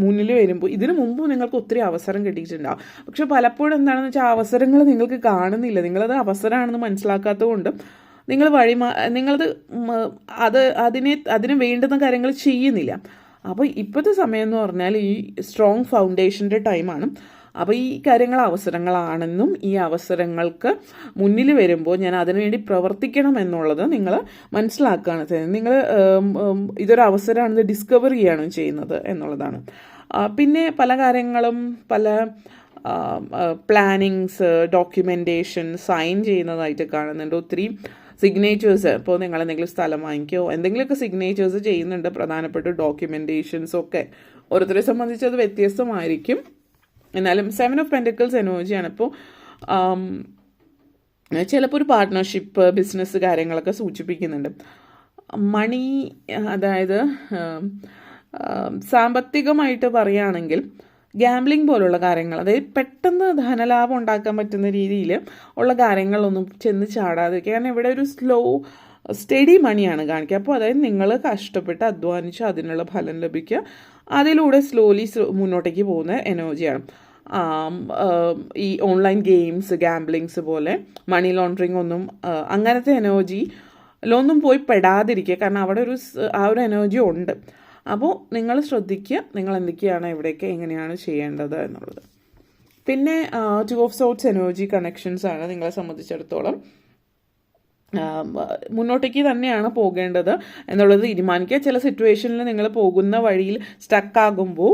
മുന്നിൽ വരുമ്പോൾ ഇതിനു മുമ്പ് നിങ്ങൾക്ക് ഒത്തിരി അവസരം കിട്ടിയിട്ടുണ്ടാവും. പക്ഷെ പലപ്പോഴും എന്താണെന്ന് വെച്ചാൽ അവസരങ്ങൾ നിങ്ങൾക്ക് കാണുന്നില്ല. നിങ്ങളത് അവസരമാണെന്ന് മനസ്സിലാക്കാത്തത് കൊണ്ട് നിങ്ങളത് അതിന് വേണ്ടുന്ന കാര്യങ്ങൾ ചെയ്യുന്നില്ല. അപ്പോൾ ഇപ്പോഴത്തെ സമയം എന്ന് പറഞ്ഞാൽ ഈ സ്ട്രോങ് ഫൗണ്ടേഷൻ്റെ ടൈമാണ്. അപ്പോൾ ഈ കാര്യങ്ങൾ അവസരങ്ങളാണെന്നും ഈ അവസരങ്ങൾക്ക് മുന്നിൽ വരുമ്പോൾ ഞാൻ അതിനുവേണ്ടി പ്രവർത്തിക്കണം എന്നുള്ളത് നിങ്ങൾ മനസ്സിലാക്കുകയാണ് ചെയ്യുന്നത്. നിങ്ങൾ ഇതൊരു അവസരമാണെന്ന് ഡിസ്കവർ ചെയ്യുകയാണ് ചെയ്യുന്നത് എന്നുള്ളതാണ്. പിന്നെ പല കാര്യങ്ങളും, പല പ്ലാനിങ്സ്, ഡോക്യുമെൻറ്റേഷൻ സൈൻ ചെയ്യുന്നതായിട്ട് കാണുന്നുണ്ട്. ഒത്തിരി സിഗ്നേച്ചേഴ്സ്, ഇപ്പോൾ നിങ്ങൾ എന്തെങ്കിലും സ്ഥലം വാങ്ങിക്കുകയോ എന്തെങ്കിലുമൊക്കെ സിഗ്നേച്ചേഴ്സ് ചെയ്യുന്നുണ്ട്. പ്രധാനപ്പെട്ട ഡോക്യുമെൻറ്റേഷൻസൊക്കെ ഓരോരുത്തരെ സംബന്ധിച്ച് അത് വ്യത്യസ്തമായിരിക്കും. എന്നാലും 7 ഓഫ് പെൻറ്റക്കിൾസ് എനർജിയാണ്. ഇപ്പോൾ ചിലപ്പോൾ ഒരു പാർട്ട്ണർഷിപ്പ്, ബിസിനസ് കാര്യങ്ങളൊക്കെ സൂചിപ്പിക്കുന്നുണ്ട്. മണി, അതായത് സാമ്പത്തികമായിട്ട് പറയുകയാണെങ്കിൽ ഗാംബ്ലിംഗ് പോലുള്ള കാര്യങ്ങൾ, അതായത് പെട്ടെന്ന് ധനലാഭം ഉണ്ടാക്കാൻ പറ്റുന്ന രീതിയിൽ ഉള്ള കാര്യങ്ങളൊന്നും ചെന്ന് ചാടാതിരിക്കുക. കാരണം ഇവിടെ ഒരു സ്റ്റഡി മണിയാണ് കാണിക്കുക. അപ്പോൾ അതായത് നിങ്ങൾ കഷ്ടപ്പെട്ട് അധ്വാനിച്ച് അതിനുള്ള ഫലം ലഭിക്കുക, അതിലൂടെ സ്ലോലി മുന്നോട്ടേക്ക് പോകുന്ന എനർജിയാണ്. ഈ ഓൺലൈൻ ഗെയിംസ്, ഗാംബ്ലിങ്സ് പോലെ മണി ലോണ്ടറിങ് ഒന്നും അങ്ങനത്തെ എനർജിയിലൊന്നും പോയി പെടാതിരിക്കുക. കാരണം അവിടെ ആ ഒരു എനർജി ഉണ്ട്. അപ്പോൾ നിങ്ങൾ ശ്രദ്ധിക്കുക, നിങ്ങൾ എന്തൊക്കെയാണ് എവിടെയൊക്കെ എങ്ങനെയാണ് ചെയ്യേണ്ടത് എന്നുള്ളത്. പിന്നെ 2 ഓഫ് സോർട്സ് എനർജി കണക്ഷൻസ് ആണ് നിങ്ങളെ സംബന്ധിച്ചിടത്തോളം. മുന്നോട്ടേക്ക് തന്നെയാണ് പോകേണ്ടത് എന്നുള്ളത് തീരുമാനിക്കുക. ചില സിറ്റുവേഷനിൽ നിങ്ങൾ പോകുന്ന വഴിയിൽ സ്റ്റക്കാകുമ്പോൾ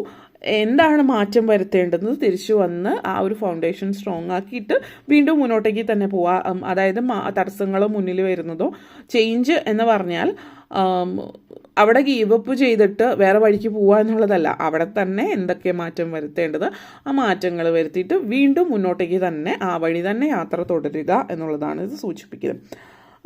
എന്താണ് മാറ്റം വരുത്തേണ്ടതെന്ന് തിരിച്ചു വന്ന് ആ ഒരു ഫൗണ്ടേഷൻ സ്ട്രോങ് ആക്കിയിട്ട് വീണ്ടും മുന്നോട്ടേക്ക് തന്നെ പോവുക. അതായത് തടസ്സങ്ങൾ മുന്നിൽ വരുന്നതോ, ചേഞ്ച് എന്ന് പറഞ്ഞാൽ അവിടെ ഗീവ് അപ്പ് ചെയ്തിട്ട് വേറെ വഴിക്ക് പോവുക എന്നുള്ളതല്ല, അവിടെ തന്നെ എന്തൊക്കെ മാറ്റം വരുത്തേണ്ടത് ആ മാറ്റങ്ങൾ വരുത്തിയിട്ട് വീണ്ടും മുന്നോട്ടേക്ക് തന്നെ ആ വഴി തന്നെ യാത്ര തുടരുക എന്നുള്ളതാണ് ഇത് സൂചിപ്പിക്കുന്നത്.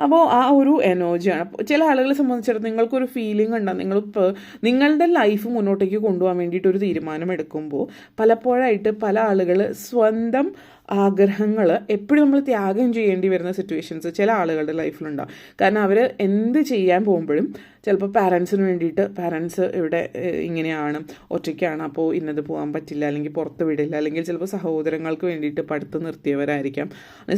അപ്പോൾ ആ ഒരു എനർജിയാണ്. ചില ആളുകളെ സംബന്ധിച്ചിടത്തോളം നിങ്ങൾക്കൊരു ഫീലിംഗ് ഉണ്ടാകും, നിങ്ങളിപ്പോൾ നിങ്ങളുടെ ലൈഫ് മുന്നോട്ടേക്ക് കൊണ്ടുപോകാൻ വേണ്ടിയിട്ട് ഒരു തീരുമാനം എടുക്കുമ്പോൾ പലപ്പോഴായിട്ട് പല ആളുകൾ സ്വന്തം ആഗ്രഹങ്ങൾ എപ്പോഴും നമ്മൾ ത്യാഗം ചെയ്യേണ്ടി വരുന്ന സിറ്റുവേഷൻസ് ചില ആളുകളുടെ ലൈഫിലുണ്ടാകും. കാരണം അവർ എന്ത് ചെയ്യാൻ പോകുമ്പോഴും ചിലപ്പോൾ പാരൻസിന് വേണ്ടിയിട്ട് പാരൻസ് ഇവിടെ ഇങ്ങനെയാണ്, ഒറ്റയ്ക്കാണ്, അപ്പോൾ ഇന്നത് പോകാൻ പറ്റില്ല, അല്ലെങ്കിൽ പുറത്ത് വിടില്ല, അല്ലെങ്കിൽ ചിലപ്പോൾ സഹോദരങ്ങൾക്ക് വേണ്ടിയിട്ട് പഠിത്തം നിർത്തിയവരായിരിക്കാം,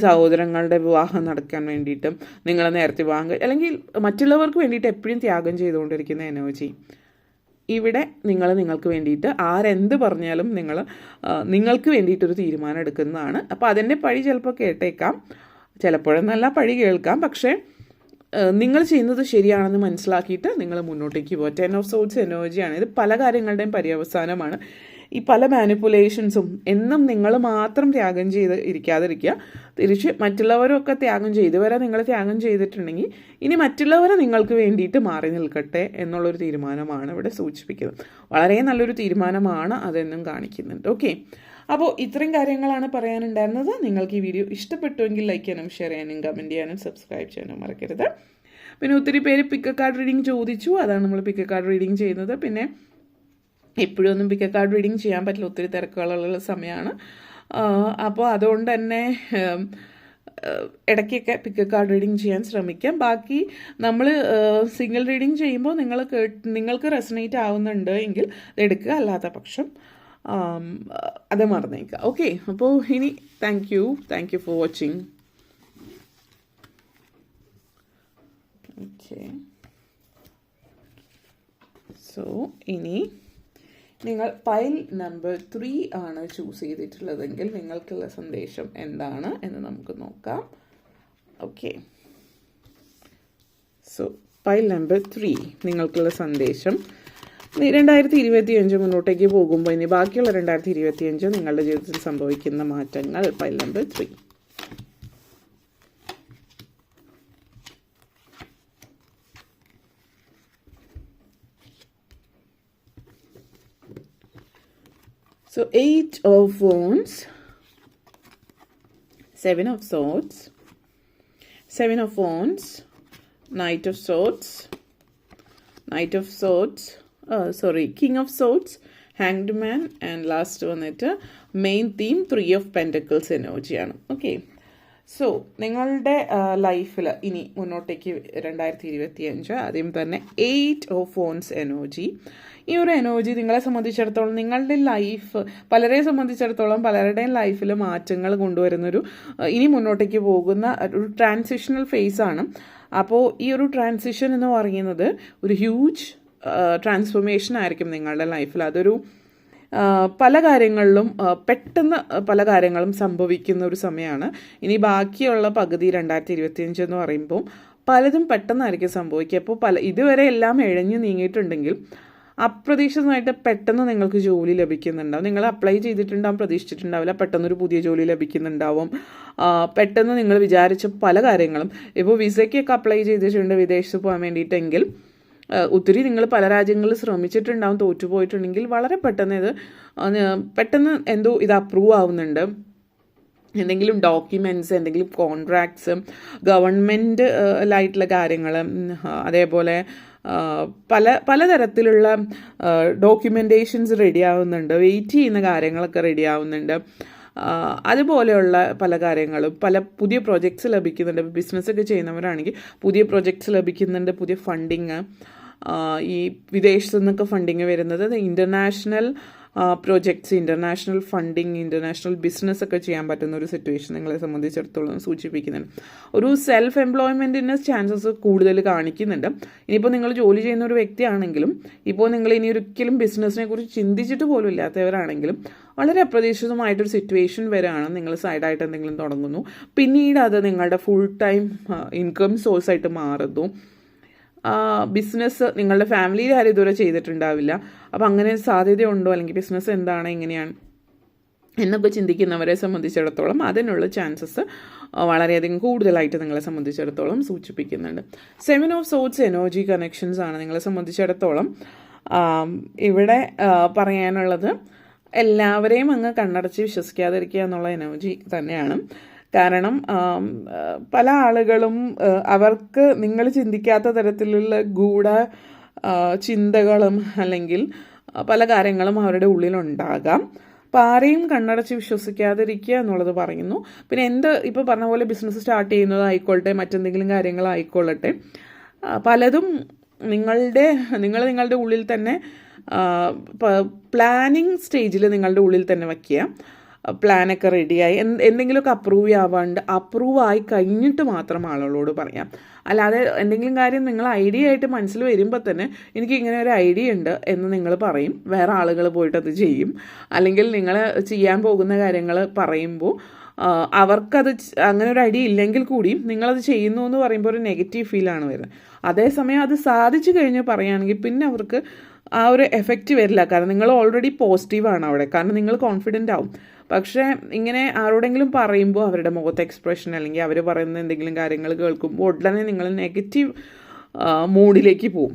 സഹോദരങ്ങളുടെ വിവാഹം നടക്കാൻ വേണ്ടിയിട്ട് നിങ്ങളെ നേരത്തെ വിവാഹം, അല്ലെങ്കിൽ മറ്റുള്ളവർക്ക് വേണ്ടിയിട്ട് എപ്പോഴും ത്യാഗം ചെയ്തുകൊണ്ടിരിക്കുന്ന എനർജി ഇവിടെ നിങ്ങൾക്ക് വേണ്ടിയിട്ട് ആരെന്ത് പറഞ്ഞാലും നിങ്ങൾക്ക് വേണ്ടിയിട്ടൊരു തീരുമാനം എടുക്കുന്നതാണ്. അപ്പോൾ അതിൻ്റെ പഴി ചിലപ്പോൾ കേട്ടേക്കാം, ചിലപ്പോഴെന്നല്ല പഴി കേൾക്കാം, പക്ഷേ നിങ്ങൾ ചെയ്യുന്നത് ശരിയാണെന്ന് മനസ്സിലാക്കിയിട്ട് നിങ്ങൾ മുന്നോട്ടേക്ക് പോകുക. 10 ഓഫ് സോർട്സ് എനർജിയാണ് ഇത്. പല കാര്യങ്ങളുടെയും പര്യവസാനമാണ്. ഈ പല മാനിപ്പുലേഷൻസും എന്നും നിങ്ങൾ മാത്രം ത്യാഗം ചെയ്ത് ഇരിക്കാതിരിക്കുക, തിരിച്ച് മറ്റുള്ളവരൊക്കെ ത്യാഗം ചെയ്ത് വരെ നിങ്ങൾ ത്യാഗം ചെയ്തിട്ടുണ്ടെങ്കിൽ ഇനി മറ്റുള്ളവരെ നിങ്ങൾക്ക് വേണ്ടിയിട്ട് മാറി നിൽക്കട്ടെ എന്നുള്ളൊരു തീരുമാനമാണ് ഇവിടെ സൂചിപ്പിക്കുന്നത്. വളരെ നല്ലൊരു തീരുമാനമാണ് അതെന്നും കാണിക്കുന്നുണ്ട്. ഓക്കെ, അപ്പോൾ ഇത്രയും കാര്യങ്ങളാണ് പറയാനുണ്ടായിരുന്നത്. നിങ്ങൾക്ക് ഈ വീഡിയോ ഇഷ്ടപ്പെട്ടുവെങ്കിൽ ലൈക്ക് ചെയ്യാനും ഷെയർ ചെയ്യാനും കമൻറ്റ് ചെയ്യാനും സബ്സ്ക്രൈബ് ചെയ്യാനും മറക്കരുത്. പിന്നെ ഒത്തിരി പേര് പിക്ക് കാർഡ് റീഡിങ് ചോദിച്ചു, അതാണ് നമ്മൾ പിക്ക് കാർഡ് റീഡിങ് ചെയ്യുന്നത്. പിന്നെ എപ്പോഴും ഒന്നും പിക്ക് കാർഡ് റീഡിങ് ചെയ്യാൻ പറ്റില്ല, ഒത്തിരി തിരക്കുകളുള്ള സമയമാണ്. അപ്പോൾ അതുകൊണ്ട് തന്നെ ഇടയ്ക്കൊക്കെ പിക്ക് കാർഡ് റീഡിങ് ചെയ്യാൻ ശ്രമിക്കാം. ബാക്കി നമ്മൾ സിംഗിൾ റീഡിങ് ചെയ്യുമ്പോൾ നിങ്ങൾക്ക് റെസനേറ്റ് ആവുന്നുണ്ട് എങ്കിൽ എടുക്കുക, അല്ലാത്ത പക്ഷം അത് മറന്നേക്കുക. ഓക്കെ, അപ്പോൾ ഇനി thank you for watching. Okay, so ഇനി നിങ്ങൾ പൈൽ നമ്പർ 3 ആണ് ചൂസ് ചെയ്തിട്ടുള്ളതെങ്കിൽ നിങ്ങൾക്കുള്ള സന്ദേശം എന്താണ് എന്ന് നമുക്ക് നോക്കാം. ഓക്കെ, സോ പൈൽ നമ്പർ 3 നിങ്ങൾക്കുള്ള സന്ദേശം 2025 മുന്നോട്ടേക്ക് പോകുമ്പോൾ ഇനി ബാക്കിയുള്ള 2025 നിങ്ങളുടെ ജീവിതത്തിൽ സംഭവിക്കുന്ന മാറ്റങ്ങൾ. Pile number 3. So 8 of Wands, 7 of Swords, 7 of Wands, Knight of Swords, King of Swords, Hanged Man, and last one main theme 3 of Pentacles എനർജിയാണ്. ഓക്കെ, സോ നിങ്ങളുടെ ലൈഫിൽ ഇനി മുന്നോട്ടേക്ക് 2025 ആദ്യം തന്നെ 8 ഓഫ് Wands എനർജി. ഈ ഒരു എനർജി നിങ്ങളെ സംബന്ധിച്ചിടത്തോളം നിങ്ങളുടെ ലൈഫ് പലരെ സംബന്ധിച്ചിടത്തോളം പലരുടെയും ലൈഫിൽ മാറ്റങ്ങൾ കൊണ്ടുവരുന്നൊരു ഇനി മുന്നോട്ടേക്ക് പോകുന്ന ഒരു ട്രാൻസിഷണൽ ഫേസ് ആണ്. അപ്പോൾ ഈ ഒരു ട്രാൻസിഷൻ എന്ന് പറയുന്നത് ഒരു ഹ്യൂജ് ട്രാൻസ്ഫോർമേഷൻ ആയിരിക്കും നിങ്ങളുടെ ലൈഫിൽ. അതൊരു പല കാര്യങ്ങളിലും പെട്ടെന്ന് പല കാര്യങ്ങളും സംഭവിക്കുന്ന ഒരു സമയമാണ്. ഇനി ബാക്കിയുള്ള പകുതി 2025 എന്ന് പറയുമ്പോൾ പലതും പെട്ടെന്നായിരിക്കും സംഭവിക്കുക. അപ്പോൾ ഇതുവരെ എല്ലാം ഇഴഞ്ഞു നീങ്ങിയിട്ടുണ്ടെങ്കിൽ അപ്രതീക്ഷിതമായിട്ട് പെട്ടെന്ന് നിങ്ങൾക്ക് ജോലി ലഭിക്കുന്നുണ്ടാവും. നിങ്ങൾ അപ്ലൈ ചെയ്തിട്ടുണ്ടാവും, പ്രതീക്ഷിച്ചിട്ടുണ്ടാവില്ല, പെട്ടെന്നൊരു പുതിയ ജോലി ലഭിക്കുന്നുണ്ടാവും. പെട്ടെന്ന് നിങ്ങൾ വിചാരിച്ച പല കാര്യങ്ങളും, ഇപ്പോൾ വിസയ്ക്കൊക്കെ അപ്ലൈ ചെയ്തിട്ടുണ്ട് വിദേശത്ത് പോകാൻ വേണ്ടിയിട്ടെങ്കിൽ ഒത്തിരി നിങ്ങൾ പല രാജ്യങ്ങളിൽ ശ്രമിച്ചിട്ടുണ്ടാവും, തോറ്റുപോയിട്ടുണ്ടെങ്കിൽ വളരെ പെട്ടെന്ന് എന്തോ ഇത് അപ്രൂവ് ആവുന്നുണ്ട്. എന്തെങ്കിലും ഡോക്യുമെൻറ്റ്സ്, എന്തെങ്കിലും കോൺട്രാക്ട്സ്, ഗവൺമെൻറ്റിലായിട്ടുള്ള കാര്യങ്ങൾ, അതേപോലെ പലതരത്തിലുള്ള ഡോക്യുമെൻറ്റേഷൻസ് റെഡി ആവുന്നുണ്ട്, വെയിറ്റ് ചെയ്യുന്ന കാര്യങ്ങളൊക്കെ റെഡി ആവുന്നുണ്ട്. അതുപോലെയുള്ള പല കാര്യങ്ങളും പുതിയ പ്രൊജക്ട്സ് ലഭിക്കുന്നുണ്ട്. ബിസിനസ്സൊക്കെ ചെയ്യുന്നവരാണെങ്കിൽ പുതിയ പ്രൊജക്ട്സ് ലഭിക്കുന്നുണ്ട്, പുതിയ ഫണ്ടിങ്, ഈ വിദേശത്തു നിന്നൊക്കെ ഫണ്ടിങ് വരുന്നത്, international projects, international funding, international business ഒക്കെ ചെയ്യാൻ പറ്റുന്ന ഒരു സിറ്റുവേഷൻ നിങ്ങളെ സംബന്ധിച്ചിടത്തോളം സൂചിപ്പിക്കുന്നുണ്ട്. ഒരു സെൽഫ് എംപ്ലോയ്മെൻറ്റിന് ചാൻസസ് കൂടുതൽ കാണിക്കുന്നുണ്ട്. ഇനിയിപ്പോൾ നിങ്ങൾ ജോലി ചെയ്യുന്ന ഒരു വ്യക്തിയാണെങ്കിലും, ഇപ്പോൾ നിങ്ങൾ ഇനി ഒരിക്കലും ബിസിനസ്സിനെ കുറിച്ച് ചിന്തിച്ചിട്ട് പോലും ഇല്ലാത്തവരാണെങ്കിലും വളരെ അപ്രതീക്ഷിതമായിട്ടൊരു സിറ്റുവേഷൻ വരെയാണ്. നിങ്ങൾ സൈഡായിട്ട് എന്തെങ്കിലും തുടങ്ങുന്നു, പിന്നീട് അത് നിങ്ങളുടെ ഫുൾ ടൈം ഇൻകം സോഴ്സായിട്ട് മാറുന്നു. ബിസിനസ് നിങ്ങളുടെ ഫാമിലിയിൽ ആരും ഇതുവരെ ചെയ്തിട്ടുണ്ടാവില്ല. അപ്പോൾ അങ്ങനെ സാധ്യതയുണ്ടോ, അല്ലെങ്കിൽ ബിസിനസ് എന്താണ്, എങ്ങനെയാണ് എന്നൊക്കെ ചിന്തിക്കുന്നവരെ സംബന്ധിച്ചിടത്തോളം അതിനുള്ള ചാൻസസ് വളരെയധികം കൂടുതലായിട്ട് നിങ്ങളെ സംബന്ധിച്ചിടത്തോളം സൂചിപ്പിക്കുന്നുണ്ട്. 7 ഓഫ് സോഡ്സ് എനർജി കണക്ഷൻസ് ആണ് നിങ്ങളെ സംബന്ധിച്ചിടത്തോളം ഇവിടെ പറയാനുള്ളത്. എല്ലാവരെയും അങ്ങ് കണ്ണടച്ച് വിശ്വസിക്കാതിരിക്കുക എന്നുള്ള എനർജി തന്നെയാണ്. കാരണം പല ആളുകളും അവർക്ക് നിങ്ങൾ ചിന്തിക്കാത്ത തരത്തിലുള്ള ഗൂഢ ചിന്തകളും അല്ലെങ്കിൽ പല കാര്യങ്ങളും അവരുടെ ഉള്ളിലുണ്ടാകാം. അപ്പോൾ ആരെയും കണ്ണടച്ച് വിശ്വസിക്കാതിരിക്കുക എന്നുള്ളത് പറയുന്നു. പിന്നെ ഇപ്പോൾ പറഞ്ഞ പോലെ ബിസിനസ് സ്റ്റാർട്ട് ചെയ്യുന്നതായിക്കോട്ടെ, മറ്റെന്തെങ്കിലും കാര്യങ്ങളായിക്കൊള്ളട്ടെ, പലതും നിങ്ങളുടെ ഉള്ളിൽ തന്നെ പ്ലാനിങ് സ്റ്റേജിൽ നിങ്ങളുടെ ഉള്ളിൽ തന്നെ വയ്ക്കുക. പ്ലാനൊക്കെ റെഡിയായി എന്തെങ്കിലുമൊക്കെ അപ്രൂവ് ആയി കഴിഞ്ഞിട്ട് മാത്രം ആളുകളോട് പറയാം. അല്ലാതെ എന്തെങ്കിലും കാര്യം നിങ്ങൾ ഐഡിയ ആയിട്ട് മനസ്സിൽ വരുമ്പോൾ തന്നെ എനിക്ക് ഇങ്ങനെ ഒരു ഐഡിയ ഉണ്ട് എന്ന് നിങ്ങൾ പറയും, വേറെ ആളുകൾ പോയിട്ട് അത് ചെയ്യും. അല്ലെങ്കിൽ നിങ്ങൾ ചെയ്യാൻ പോകുന്ന കാര്യങ്ങൾ പറയുമ്പോൾ അവർക്കത് അങ്ങനെ ഒരു ഐഡിയ ഇല്ലെങ്കിൽ കൂടിയും നിങ്ങളത് ചെയ്യുന്നു എന്ന് പറയുമ്പോൾ ഒരു നെഗറ്റീവ് ഫീലാണ് വരുന്നത്. അതേസമയം അത് സാധിച്ചു കഴിഞ്ഞ് പറയുകയാണെങ്കിൽ പിന്നെ അവർക്ക് ആ ഒരു എഫക്റ്റ് വരില്ല. കാരണം നിങ്ങൾ ഓൾറെഡി പോസിറ്റീവാണ് അവിടെ, കാരണം നിങ്ങൾ കോൺഫിഡൻ്റ് ആവും. പക്ഷേ ഇങ്ങനെ ആരോടെങ്കിലും പറയുമ്പോൾ അവരുടെ മുഖത്തെ എക്സ്പ്രഷൻ അല്ലെങ്കിൽ അവർ പറയുന്ന എന്തെങ്കിലും കാര്യങ്ങൾ കേൾക്കുമ്പോൾ ഉടനെ നിങ്ങൾ നെഗറ്റീവ് മൂഡിലേക്ക് പോവും.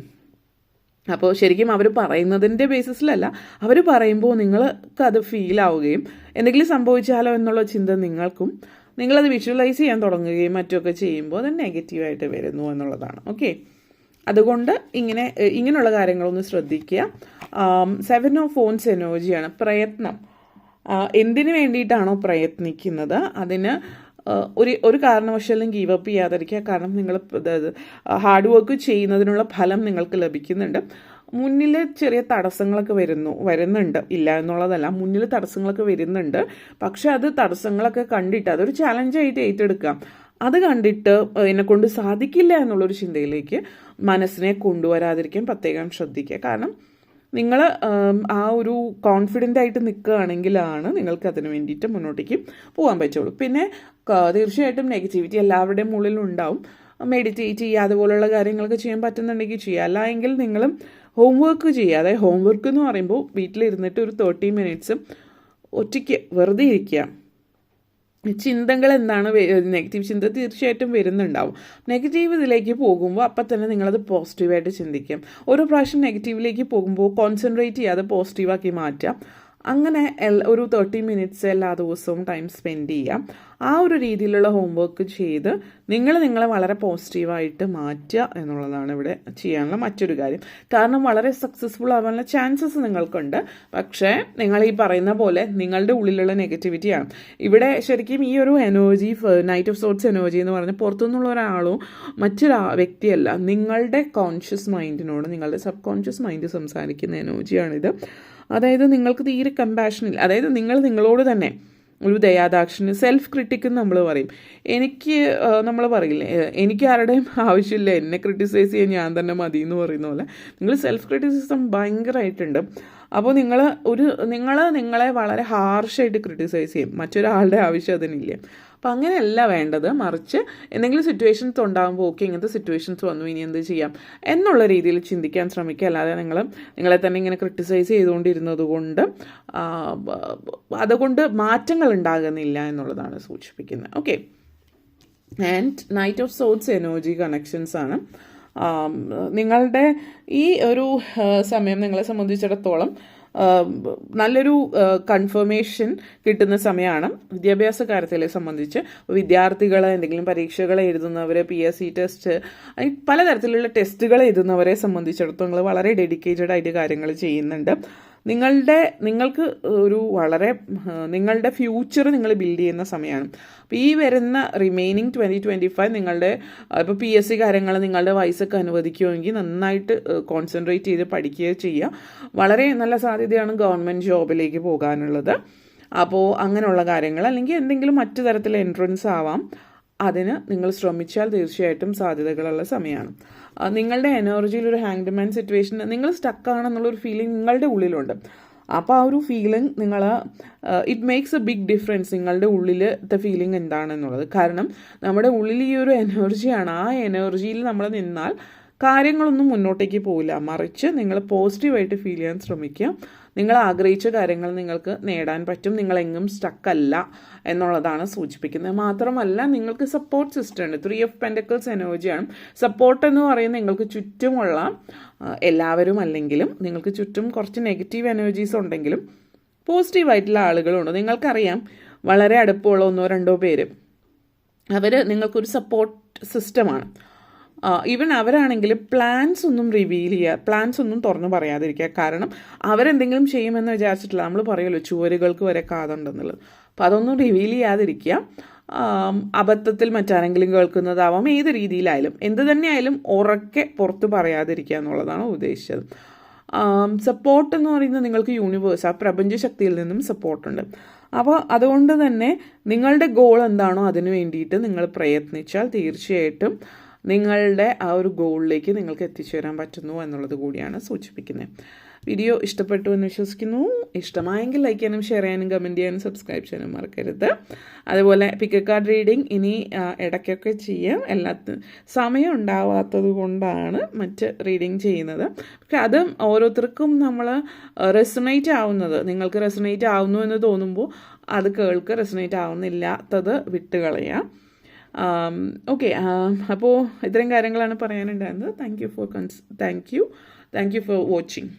അപ്പോൾ ശരിക്കും അവർ പറയുന്നതിൻ്റെ ബേസിസിലല്ല, അവർ പറയുമ്പോൾ നിങ്ങൾക്ക് അത് ഫീൽ ആവുകയും എന്തെങ്കിലും സംഭവിച്ചാലോ എന്നുള്ള ചിന്ത നിങ്ങളത് വിഷ്വലൈസ് ചെയ്യാൻ തുടങ്ങുകയും മറ്റൊക്കെ ചെയ്യുമ്പോൾ അത് നെഗറ്റീവായിട്ട് വരുന്നു എന്നുള്ളതാണ്. ഓക്കെ, അതുകൊണ്ട് ഇങ്ങനെയുള്ള കാര്യങ്ങളൊന്ന് ശ്രദ്ധിക്കുക. 7 ഓഫ് ഫോൺസ് എനർജിയാണ് പ്രയത്നം. എന്തിനു വേണ്ടിയിട്ടാണോ പ്രയത്നിക്കുന്നത് അതിന് ഒരു കാരണവശാലും ഗീവ് അപ്പ് ചെയ്യാതിരിക്കുക. കാരണം നിങ്ങൾ ഹാർഡ് വർക്ക് ചെയ്യുന്നതിനുള്ള ഫലം നിങ്ങൾക്ക് ലഭിക്കുന്നുണ്ട്. മുന്നിൽ ചെറിയ തടസ്സങ്ങളൊക്കെ വരുന്നുണ്ട്, ഇല്ല എന്നുള്ളതല്ല, മുന്നിൽ തടസ്സങ്ങളൊക്കെ വരുന്നുണ്ട്. പക്ഷെ അത് തടസ്സങ്ങളൊക്കെ കണ്ടിട്ട് അതൊരു ചാലഞ്ചായിട്ട് ഏറ്റെടുക്കാം. അത് കണ്ടിട്ട് എന്നെക്കൊണ്ട് സാധിക്കില്ല എന്നുള്ളൊരു ചിന്തയിലേക്ക് മനസ്സിനെ കൊണ്ടുവരാതിരിക്കാൻ പ്രത്യേകം ശ്രദ്ധിക്കുക. കാരണം നിങ്ങൾ ആ ഒരു കോൺഫിഡൻ്റ് ആയിട്ട് നിൽക്കുകയാണെങ്കിലാണ് നിങ്ങൾക്ക് അതിന് വേണ്ടിയിട്ട് മുന്നോട്ടേക്ക് പോകാൻ പറ്റുള്ളൂ. പിന്നെ തീർച്ചയായിട്ടും നെഗറ്റിവിറ്റി എല്ലാവരുടെയും ഉള്ളിൽ ഉണ്ടാവും. മെഡിറ്റേറ്റ് ചെയ്യുക, അതുപോലുള്ള കാര്യങ്ങളൊക്കെ ചെയ്യാൻ പറ്റുന്നുണ്ടെങ്കിൽ ചെയ്യുക. അല്ല എങ്കിൽ നിങ്ങളും ഹോംവർക്ക് ചെയ്യുക. അതായത് ഹോംവർക്ക് എന്ന് പറയുമ്പോൾ വീട്ടിലിരുന്നിട്ട് ഒരു 30 മിനിറ്റ്സ് ഒറ്റയ്ക്ക് വെറുതെ ഇരിക്കുക. ചിന്തകൾ എന്താണ്, നെഗറ്റീവ് ചിന്ത തീർച്ചയായിട്ടും വരുന്നുണ്ടാവും. നെഗറ്റീവ് ഇതിലേക്ക് പോകുമ്പോൾ അപ്പം തന്നെ നിങ്ങളത് പോസിറ്റീവായിട്ട് ചിന്തിക്കാം. ഓരോ പ്രാവശ്യം നെഗറ്റീവിലേക്ക് പോകുമ്പോൾ കോൺസെൻട്രേറ്റ് ചെയ്യാതെ പോസിറ്റീവാക്കി മാറ്റാം. അങ്ങനെ ഒരു 30 മിനിറ്റ്സ് എല്ലാ ദിവസവും ടൈം സ്പെൻഡ് ചെയ്യാം. ആ ഒരു രീതിയിലുള്ള ഹോംവർക്ക് ചെയ്ത് നിങ്ങളെ വളരെ പോസിറ്റീവായിട്ട് മാറ്റുക എന്നുള്ളതാണ് ഇവിടെ ചെയ്യാനുള്ള മറ്റൊരു കാര്യം. കാരണം വളരെ സക്സസ്ഫുൾ ആവാനുള്ള ചാൻസസ് നിങ്ങൾക്കുണ്ട്. പക്ഷേ നിങ്ങൾ ഈ പറയുന്ന പോലെ നിങ്ങളുടെ ഉള്ളിലുള്ള നെഗറ്റിവിറ്റിയാണ് ഇവിടെ ശരിക്കും ഈ ഒരു energy. Knight of sorts energy എന്ന് പറഞ്ഞാൽ പുറത്തുനിന്നുള്ള ഒരാളോ മറ്റൊരു വ്യക്തിയല്ല, നിങ്ങളുടെ കോൺഷ്യസ് മൈൻഡിനോട്, നിങ്ങളുടെ സബ് കോൺഷ്യസ് മൈൻഡ് സംസാരിക്കുന്ന എനർജിയാണിത്. അതായത് നിങ്ങൾക്ക് തീരെ കമ്പാഷൻ ഇല്ല. അതായത് നിങ്ങളോട് തന്നെ ഒരു ദയാദാക്ഷിണ്യം, സെൽഫ് ക്രിട്ടിക് എന്ന് നമ്മൾ പറയും. നമ്മൾ പറയില്ലേ, എനിക്ക് ആരുടെയും ആവശ്യമില്ല, എന്നെ ക്രിട്ടിസൈസ് ചെയ്യാൻ ഞാൻ തന്നെ മതി എന്ന് പറയുന്ന പോലെ നിങ്ങൾ സെൽഫ് ക്രിറ്റിസിസം ഭയങ്കരമായിട്ടുണ്ട്. അപ്പോൾ നിങ്ങളെ വളരെ ഹാർഷായിട്ട് ക്രിട്ടിസൈസ് ചെയ്യും. മറ്റൊരാളുടെ ആവശ്യം അതിനില്ല. അപ്പം അങ്ങനെയല്ല വേണ്ടത്. മറിച്ച് എന്തെങ്കിലും സിറ്റുവേഷൻസ് ഉണ്ടാകുമ്പോൾ ഓക്കെ ഇങ്ങനത്തെ സിറ്റുവേഷൻസ് വന്നു, ഇനി എന്ത് ചെയ്യാം എന്നുള്ള രീതിയിൽ ചിന്തിക്കാൻ ശ്രമിക്കുക. അല്ലാതെ നിങ്ങളെ തന്നെ ഇങ്ങനെ ക്രിട്ടിസൈസ് ചെയ്തുകൊണ്ടിരുന്നത് കൊണ്ട് അതുകൊണ്ട് മാറ്റങ്ങൾ ഉണ്ടാകുന്നില്ല എന്നുള്ളതാണ് സൂചിപ്പിക്കുന്നത്. Okay, and knight of swords energy connections ആണ്. നിങ്ങളുടെ ഈ ഒരു സമയം നിങ്ങളെ സംബന്ധിച്ചിടത്തോളം നല്ലൊരു കൺഫർമേഷൻ കിട്ടുന്ന സമയമാണ് വിദ്യാഭ്യാസ കാര്യത്തിലെ സംബന്ധിച്ച്. വിദ്യാർത്ഥികൾ, എന്തെങ്കിലും പരീക്ഷകൾ എഴുതുന്നവർ, PSC ടെസ്റ്റ്, പലതരത്തിലുള്ള ടെസ്റ്റുകൾ എഴുതുന്നവരെ സംബന്ധിച്ചിടത്തോളം നിങ്ങൾ വളരെ ഡെഡിക്കേറ്റഡ് ആയിട്ട് കാര്യങ്ങൾ ചെയ്യുന്നുണ്ട്. നിങ്ങൾക്ക് നിങ്ങളുടെ ഫ്യൂച്ചർ നിങ്ങൾ ബിൽഡ് ചെയ്യുന്ന സമയമാണ്. അപ്പോൾ ഈ വരുന്ന റിമൈനിങ് 2025 നിങ്ങളുടെ ഇപ്പോൾ PSC കാര്യങ്ങൾ നിങ്ങളുടെ വയസ്സൊക്കെ അനുവദിക്കുമെങ്കിൽ നന്നായിട്ട് കോൺസെൻട്രേറ്റ് ചെയ്ത് പഠിക്കുക ചെയ്യുക. വളരെ നല്ല സാധ്യതയാണ് ഗവൺമെൻറ് ജോബിലേക്ക് പോകാനുള്ളത്. അപ്പോൾ അങ്ങനെയുള്ള കാര്യങ്ങൾ, അല്ലെങ്കിൽ എന്തെങ്കിലും മറ്റു തരത്തിലുള്ള എൻട്രൻസ് ആവാം, അതിന് നിങ്ങൾ ശ്രമിച്ചാൽ തീർച്ചയായിട്ടും സാധ്യതകളുള്ള സമയമാണ്. നിങ്ങളുടെ എനർജിയിൽ ഒരു ഹാങ്ഡ് മാൻ സിറ്റുവേഷൻ, നിങ്ങൾ സ്റ്റക്കാണെന്നുള്ളൊരു ഫീലിംഗ് നിങ്ങളുടെ ഉള്ളിലുണ്ട്. അപ്പോൾ ആ ഒരു feeling it makes a big difference നിങ്ങളുടെ ഉള്ളിലത്തെ ഫീലിംഗ് എന്താണെന്നുള്ളത്. കാരണം നമ്മുടെ ഉള്ളിൽ ഈ ഒരു എനർജിയാണ്. ആ എനർജിയിൽ നമ്മൾ നിന്നാൽ കാര്യങ്ങളൊന്നും മുന്നോട്ടേക്ക് പോവില്ല. മറിച്ച് നിങ്ങൾ പോസിറ്റീവായിട്ട് ഫീൽ ചെയ്യാൻ ശ്രമിക്കുക. നിങ്ങൾ ആഗ്രഹിച്ച കാര്യങ്ങൾ നിങ്ങൾക്ക് നേടാൻ പറ്റും. നിങ്ങളെങ്ങും സ്റ്റക്കല്ല എന്നുള്ളതാണ് സൂചിപ്പിക്കുന്നത്. മാത്രമല്ല നിങ്ങൾക്ക് സപ്പോർട്ട് സിസ്റ്റം ഉണ്ട്. 3 of Pentacles എനർജിയാണ്. സപ്പോർട്ട് എന്ന് പറയുന്നത് നിങ്ങൾക്ക് ചുറ്റുമുള്ള എല്ലാവരും അല്ലെങ്കിലും നിങ്ങൾക്ക് ചുറ്റും കുറച്ച് നെഗറ്റീവ് എനർജീസ് ഉണ്ടെങ്കിലും പോസിറ്റീവായിട്ടുള്ള ആളുകളുണ്ട്. നിങ്ങൾക്കറിയാം വളരെ അടുപ്പമുള്ള 1-2 പേര് അവർ നിങ്ങൾക്കൊരു സപ്പോർട്ട് സിസ്റ്റമാണ്. ഈവൻ അവരാണെങ്കിൽ പ്ലാൻസ് ഒന്നും റിവീൽ ചെയ്യുക, പ്ലാൻസ് ഒന്നും തുറന്നു പറയാതിരിക്കുക. കാരണം അവരെന്തെങ്കിലും ചെയ്യുമെന്ന് വിചാരിച്ചിട്ടില്ല. നമ്മൾ പറയുമല്ലോ ചുവരുകൾക്ക് വരെ കാതുണ്ടെന്നുള്ളത്. അപ്പോൾ അതൊന്നും റിവീൽ ചെയ്യാതിരിക്കുക. അബദ്ധത്തിൽ മറ്റാരെങ്കിലും കേൾക്കുന്നതാവാം. ഏത് രീതിയിലായാലും എന്ത് തന്നെയായാലും ഉറക്കെ പുറത്ത് പറയാതിരിക്കുക എന്നുള്ളതാണ് ഉദ്ദേശിച്ചത്. സപ്പോർട്ട് എന്ന് പറയുന്നത് നിങ്ങൾക്ക് യൂണിവേഴ്സ്, ആ പ്രപഞ്ചശക്തിയിൽ നിന്നും സപ്പോർട്ടുണ്ട്. അപ്പോൾ അതുകൊണ്ട് തന്നെ നിങ്ങളുടെ ഗോൾ എന്താണോ അതിനു വേണ്ടിയിട്ട് നിങ്ങൾ പ്രയത്നിച്ചാൽ തീർച്ചയായിട്ടും നിങ്ങളുടെ ആ ഒരു ഗോളിലേക്ക് നിങ്ങൾക്ക് എത്തിച്ചേരാൻ പറ്റുന്നു എന്നുള്ളത് കൂടിയാണ് സൂചിപ്പിക്കുന്നത്. വീഡിയോ ഇഷ്ടപ്പെട്ടു എന്ന് വിശ്വസിക്കുന്നു. ഇഷ്ടമായെങ്കിൽ ലൈക്ക് ചെയ്യാനും ഷെയർ ചെയ്യാനും കമൻറ്റ് ചെയ്യാനും സബ്സ്ക്രൈബ് ചെയ്യാനും മറക്കരുത്. അതുപോലെ പിക്ക് കാർഡ് റീഡിംഗ് ഇനി ഇടയ്ക്കൊക്കെ ചെയ്യാം. സമയം ഉണ്ടാവാത്തത് കൊണ്ടാണ് മറ്റ് റീഡിംഗ് ചെയ്യുന്നത്. പക്ഷെ അത് ഓരോരുത്തർക്കും നമ്മൾ റെസൊണേറ്റ് ആവുന്നത്, നിങ്ങൾക്ക് റെസൊണേറ്റ് ആവുന്നു എന്ന് തോന്നുമ്പോൾ അത് റെസൊണേറ്റ് ആവുന്നില്ലാത്തത് വിട്ടുകളയാം. ഓക്കെ, അപ്പോൾ ഇത്രയും കാര്യങ്ങളാണ് പറയാനുണ്ടായിരുന്നത്. Thank you for watching.